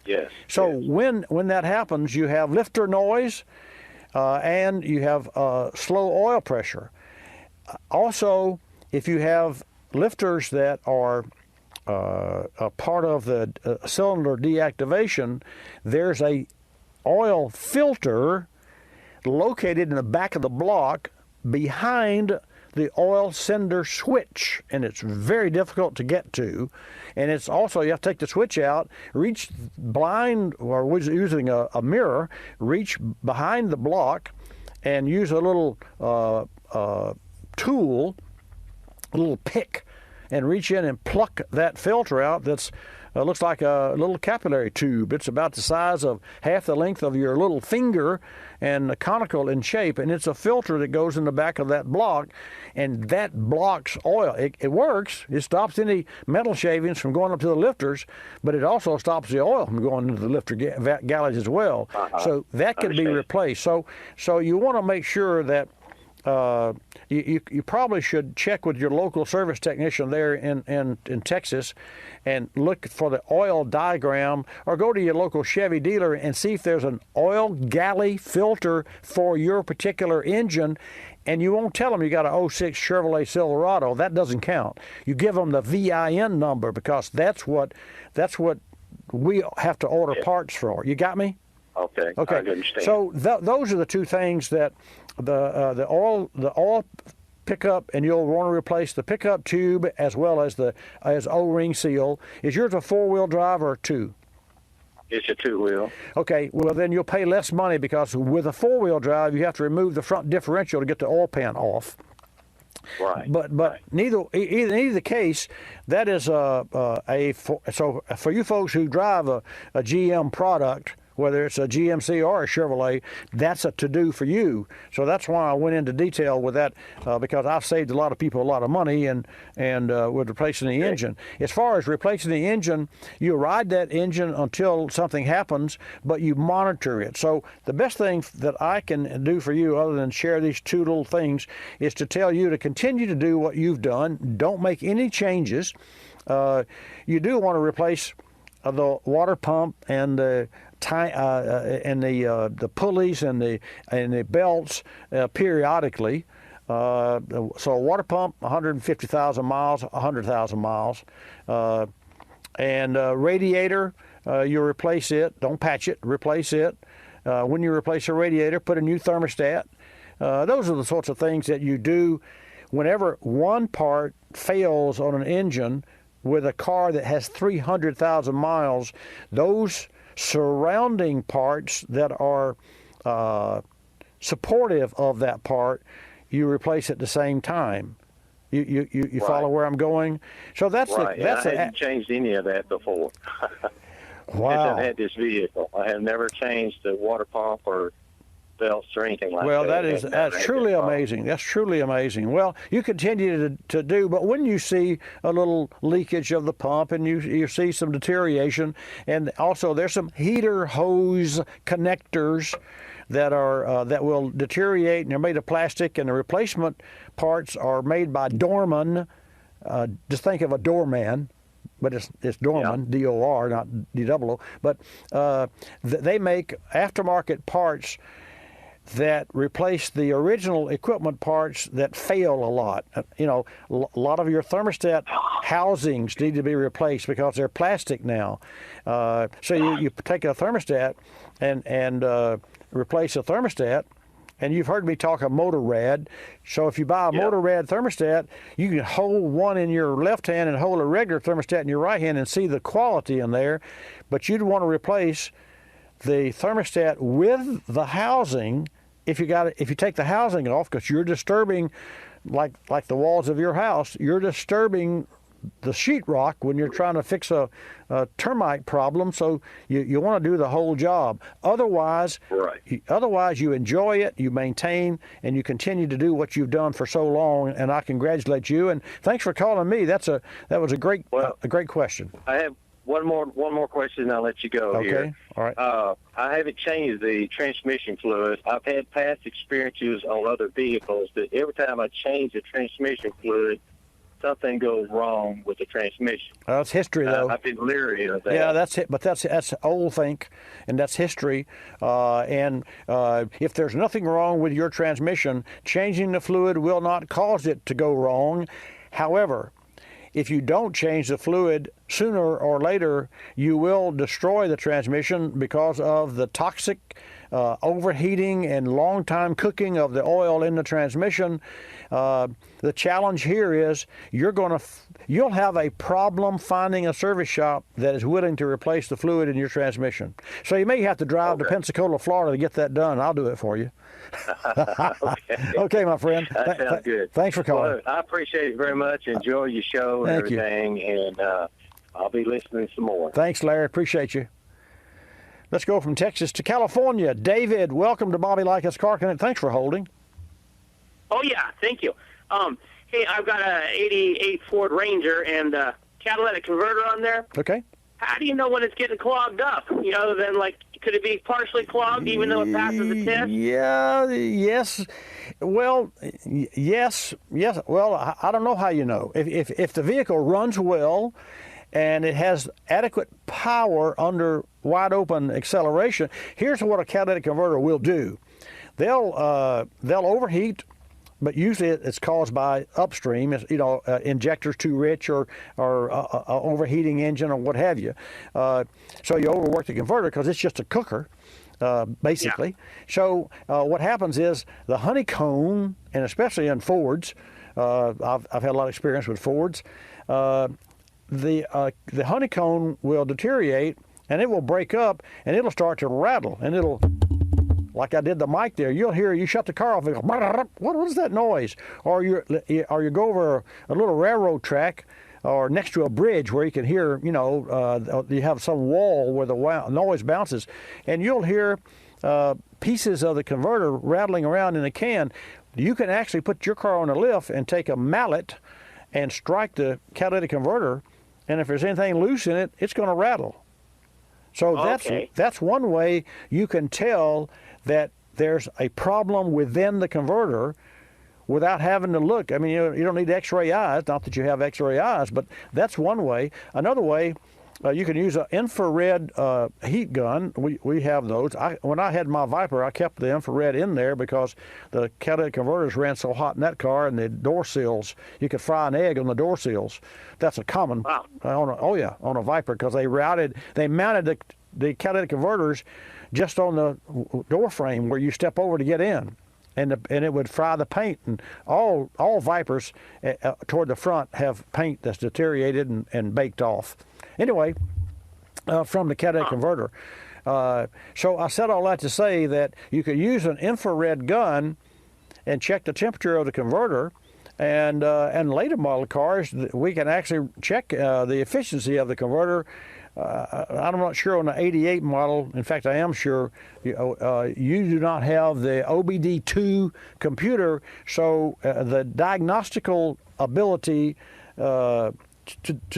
Yes. So when that happens, you have lifter noise and you have slow oil pressure. Also, if you have lifters that are a part of the cylinder deactivation, there's a oil filter located in the back of the block behind the oil sender switch, and it's very difficult to get to. And it's also, you have to take the switch out, reach blind, or using a mirror, reach behind the block, and use a little tool, a little pick, and reach in and pluck that filter out that's looks like a little capillary tube. It's about the size of half the length of your little finger and conical in shape, and it's a filter that goes in the back of that block, and that blocks oil. It works. It stops any metal shavings from going up to the lifters, but it also stops the oil from going into the lifter galleys as well. So that could be replaced. So you want to make sure that you probably should check with your local service technician there in Texas and look for the oil diagram, or go to your local Chevy dealer and see if there's an oil galley filter for your particular engine. And you won't tell them you got a 06 Chevrolet Silverado. That doesn't count. You give them the VIN number, because that's what we have to order parts for. You got me? Okay. I understand. So those are the two things that the oil pickup, and you'll want to replace the pickup tube as well as as O-ring seal. Is yours a 4-wheel drive or 2? It's a 2-wheel. Okay, well then you'll pay less money, because with a 4-wheel drive you have to remove the front differential to get the oil pan off. Right. But either the case, that is so for you folks who drive a GM product, whether it's a GMC or a Chevrolet, that's a to-do for you. So that's why I went into detail with that, because I've saved a lot of people a lot of money and with replacing the engine. As far as replacing the engine, you ride that engine until something happens, but you monitor it. So the best thing that I can do for you, other than share these two little things, is to tell you to continue to do what you've done. Don't make any changes. You do want to replace the water pump and the pulleys and the belts periodically. So a water pump, 150,000 miles, 100,000 miles, and radiator, you replace it. Don't patch it. Replace it. When you replace a radiator, put a new thermostat. Those are the sorts of things that you do whenever one part fails on an engine. With a car that has 300,000 miles, those surrounding parts that are supportive of that part, you replace at the same time. You Right. follow where I'm going? So that's Right. I haven't changed any of that before. Wow. Since I've had this vehicle, I have never changed the water pump or belts or anything like Well, that. that's truly amazing. That's truly amazing. Well, you continue to do, but when you see a little leakage of the pump and you see some deterioration, and also there's some heater hose connectors that are that will deteriorate, and they're made of plastic, and the replacement parts are made by Dorman. Just think of a doorman. But it's Dorman, D-O-R, not D-O-O. But they make aftermarket parts that replace the original equipment parts that fail a lot. A lot of your thermostat housings need to be replaced because they're plastic now. So you take a thermostat and replace a thermostat. And you've heard me talk a motor rad. So if you buy a motor rad thermostat, you can hold one in your left hand and hold a regular thermostat in your right hand and see the quality in there. But you'd want to replace the thermostat with the housing if you take the housing off, because you're disturbing, like the walls of your house, you're disturbing the sheetrock when you're trying to fix a termite problem. So you want to do the whole job. Otherwise, you enjoy it, you maintain, and you continue to do what you've done for so long. And I congratulate you. And thanks for calling me. That was a great question. I have one more question, and I'll let you go here. Okay. All right. I haven't changed the transmission fluid. I've had past experiences on other vehicles that every time I change the transmission fluid, something goes wrong with the transmission. That's history, though. I've been leery of that. Yeah, that's it. But that's old think, and that's history. And if there's nothing wrong with your transmission, changing the fluid will not cause it to go wrong. However, if you don't change the fluid, sooner or later you will destroy the transmission because of the toxic overheating and long time cooking of the oil in the transmission. The challenge here is you'll have a problem finding a service shop that is willing to replace the fluid in your transmission. So you may have to drive to Pensacola, Florida to get that done. I'll do it for you. Okay, my friend. That sounds good. Thanks for calling. Well, I appreciate it very much. Enjoy your show and Thank you. everything, and I'll be listening some more. Thanks, Larry. Appreciate you. Let's go from Texas to California. David, welcome to Bobby Likis Car Connect. Thanks for holding. Oh, yeah, thank you. Hey, I've got a 88 Ford Ranger and a catalytic converter on there. Okay. How do you know when it's getting clogged up? You know, then, like, could it be partially clogged even though it passes the test? Yes. Well, yes. Well, I don't know how you know. If the vehicle runs well and it has adequate power under wide open acceleration, here's what a catalytic converter will do. They'll overheat, but usually it's caused by upstream, injectors too rich or overheating engine or what have you. So you overwork the converter because it's just a cooker, basically. Yeah. So what happens is the honeycomb, and especially in Fords, I've had a lot of experience with Fords, the honeycomb will deteriorate and it will break up and it'll start to rattle and it'll, like I did the mic there, you'll hear, you shut the car off and go, what is that noise? Or you go over a little railroad track or next to a bridge where you can hear, you have some wall where the noise bounces, and you'll hear pieces of the converter rattling around in a can. You can actually put your car on a lift and take a mallet and strike the catalytic converter, and if there's anything loose in it, it's going to rattle. So that's one way you can tell that there's a problem within the converter without having to look. I mean, you don't need x-ray eyes, not that you have x-ray eyes, but that's one way. Another way, you can use an infrared heat gun. We have those. When I had my Viper, I kept the infrared in there because the catalytic converters ran so hot in that car, and the door sills, you could fry an egg on the door sills. That's a common, on a Viper, because they mounted the catalytic converters just on the door frame where you step over to get in, and it would fry the paint. And all Vipers toward the front have paint that's deteriorated and baked off. Anyway, from the catalytic converter. So I said all that to say that you could use an infrared gun and check the temperature of the converter. And later model cars, we can actually check the efficiency of the converter. I'm not sure on the 88 model. In fact, I am sure you do not have the OBD2 computer, so the diagnostical ability to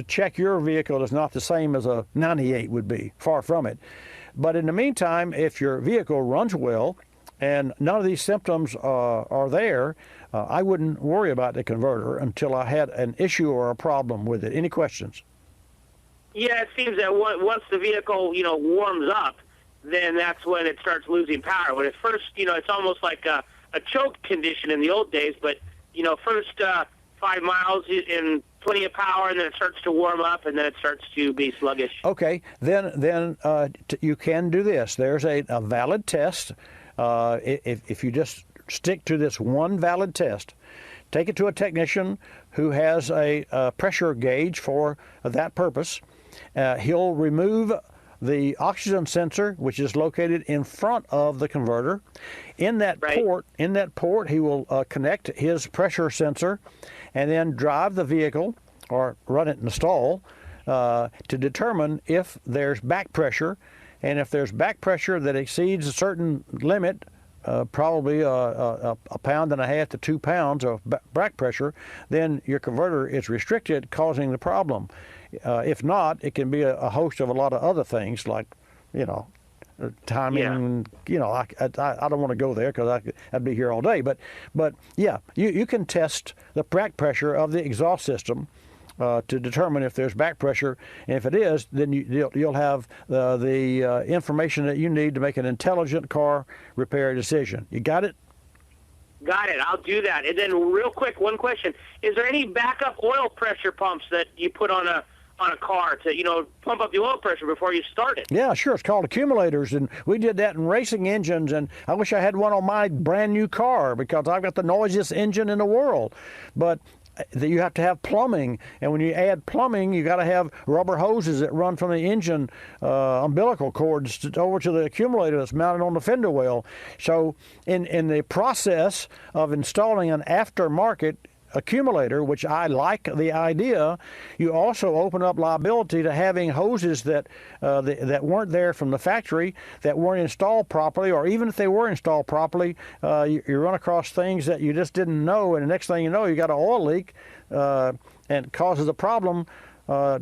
check your vehicle is not the same as a 98 would be. Far from it. But in the meantime, if your vehicle runs well and none of these symptoms are there, I wouldn't worry about the converter until I had an issue or a problem with it. Any questions? Yeah, it seems that once the vehicle, warms up, then that's when it starts losing power. When at first, it's almost like a choke condition in the old days, but, first 5 miles in plenty of power, and then it starts to warm up, and then it starts to be sluggish. Okay, then you can do this. There's a valid test. If you just stick to this one valid test, take it to a technician who has a pressure gauge for that purpose. He'll remove the oxygen sensor, which is located in front of the converter. In that port, he will connect his pressure sensor and then drive the vehicle or run it in the stall to determine if there's back pressure. And if there's back pressure that exceeds a certain limit, probably a pound and a half to 2 pounds of back pressure, then your converter is restricted, causing the problem. If not, it can be a host of a lot of other things like, timing. I don't want to go there because I'd be here all day. But yeah, you can test the back pressure of the exhaust system to determine if there's back pressure. And if it is, then you'll have the information that you need to make an intelligent car repair decision. You got it? Got it. I'll do that. And then real quick, one question. Is there any backup oil pressure pumps that you put on a car to, pump up the oil pressure before you start it? Yeah, sure. It's called accumulators, and we did that in racing engines, and I wish I had one on my brand new car because I've got the noisiest engine in the world. But you have to have plumbing, and when you add plumbing, you got to have rubber hoses that run from the engine umbilical cords over to the accumulator that's mounted on the fender well. So in the process of installing an aftermarket accumulator, which I like the idea, you also open up liability to having hoses that weren't there from the factory, that weren't installed properly, or even if they were installed properly, you run across things that you just didn't know, and the next thing you know, you got an oil leak, and it causes a problem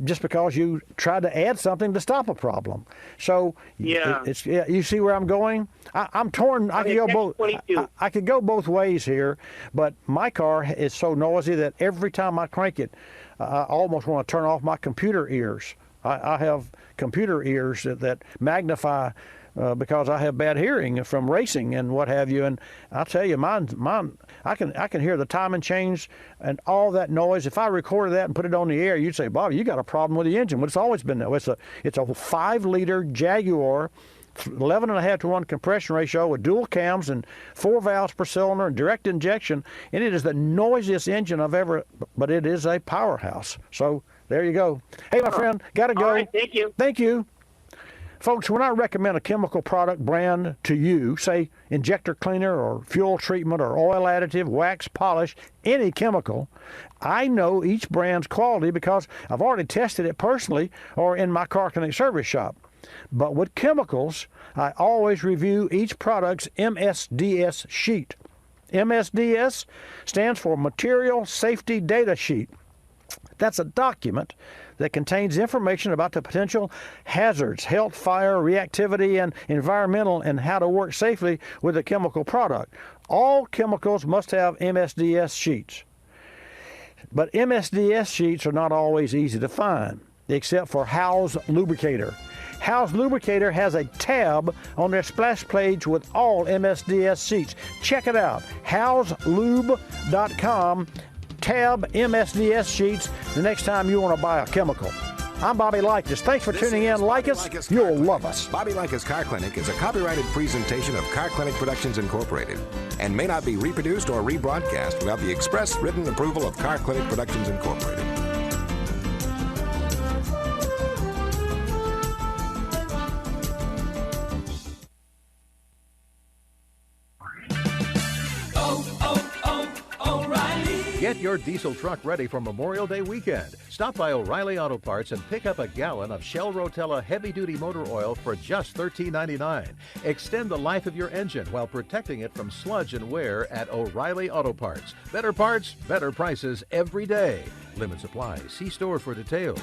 just because you tried to add something to stop a problem. So you see where I'm going? I'm torn. I could go both ways here, but my car is so noisy that every time I crank it, I almost want to turn off my computer ears. I have computer ears that magnify because I have bad hearing from racing and what have you. And I'll tell you, mine, I can hear the timing change and all that noise. If I recorded that and put it on the air, you'd say, Bobby, you got a problem with the engine. Well, it's always been that way. It's a 5-liter Jaguar, 11.5 to 1 compression ratio with dual cams and 4 valves per cylinder and direct injection. And it is the noisiest engine I've ever, but it is a powerhouse. So there you go. Hey, my friend, got to go. All right, thank you. Thank you. Folks, when I recommend a chemical product brand to you, say injector cleaner or fuel treatment or oil additive, wax, polish, any chemical, I know each brand's quality because I've already tested it personally or in my car clinic service shop. But with chemicals, I always review each product's MSDS sheet. MSDS stands for Material Safety Data Sheet. That's a document that contains information about the potential hazards, health, fire, reactivity, and environmental, and how to work safely with a chemical product. All chemicals must have MSDS sheets. But MSDS sheets are not always easy to find, except for Howes Lubricator. Howes Lubricator has a tab on their splash page with all MSDS sheets. Check it out, howeslube.com. Tab MSDS sheets the next time you want to buy a chemical. I'm Bobby Likis. Thanks for tuning in. Likis, you'll love us. Bobby Likis Car Clinic is a copyrighted presentation of Car Clinic Productions Incorporated and may not be reproduced or rebroadcast without the express written approval of Car Clinic Productions Incorporated. Get your diesel truck ready for Memorial Day weekend. Stop by O'Reilly Auto Parts and pick up a gallon of Shell Rotella heavy-duty motor oil for just $13.99. Extend the life of your engine while protecting it from sludge and wear at O'Reilly Auto Parts. Better parts, better prices every day. Limit supply. See store for details.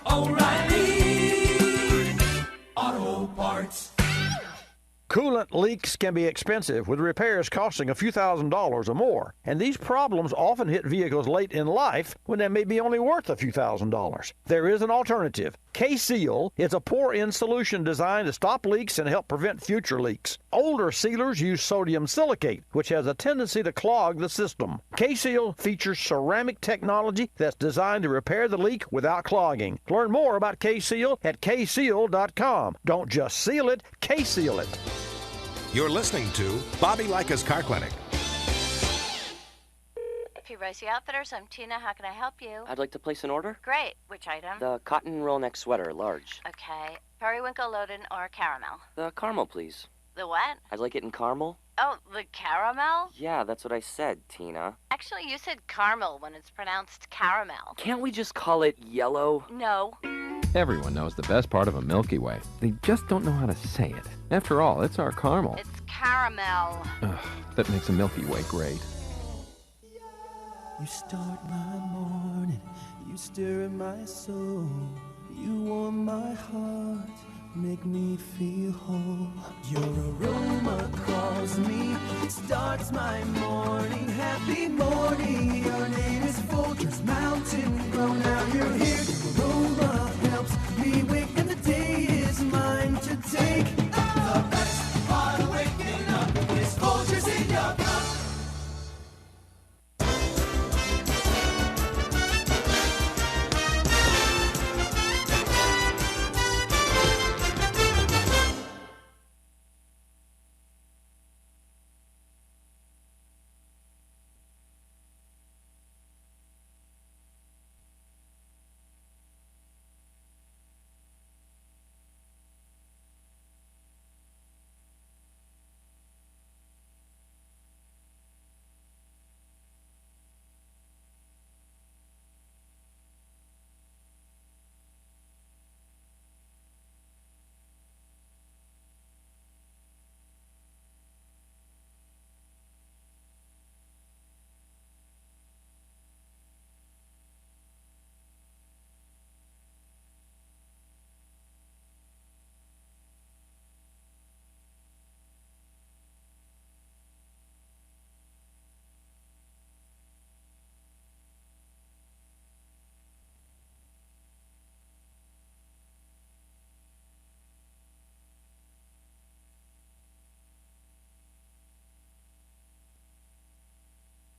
O'Reilly Auto Parts. Coolant leaks can be expensive, with repairs costing a few $1,000s or more. And these problems often hit vehicles late in life when they may be only worth a few $1,000s. There is an alternative. K-Seal is a pour-in solution designed to stop leaks and help prevent future leaks. Older sealers use sodium silicate, which has a tendency to clog the system. K-Seal features ceramic technology that's designed to repair the leak without clogging. Learn more about K-Seal at kseal.com. Don't just seal it, K-Seal it. You're listening to Bobby Likis Car Clinic. Rosie Outfitters, I'm Tina. How can I help you? I'd like to place an order. Great. Which item? The cotton roll neck sweater, large. Okay. Periwinkle, Loden, or caramel? The caramel, please. The what? I'd like it in caramel. Oh, the caramel? Yeah, that's what I said, Tina. Actually, you said caramel when it's pronounced caramel. Can't we just call it yellow? No. Everyone knows the best part of a Milky Way. They just don't know how to say it. After all, it's our caramel. It's caramel. Ugh, that makes a Milky Way great. You start my morning, you stir in my soul, you warm my heart, make me feel whole. Your aroma calls me, starts my morning, happy morning. Your name is Folgers Mountain Grow, now you're here. Your aroma helps me wake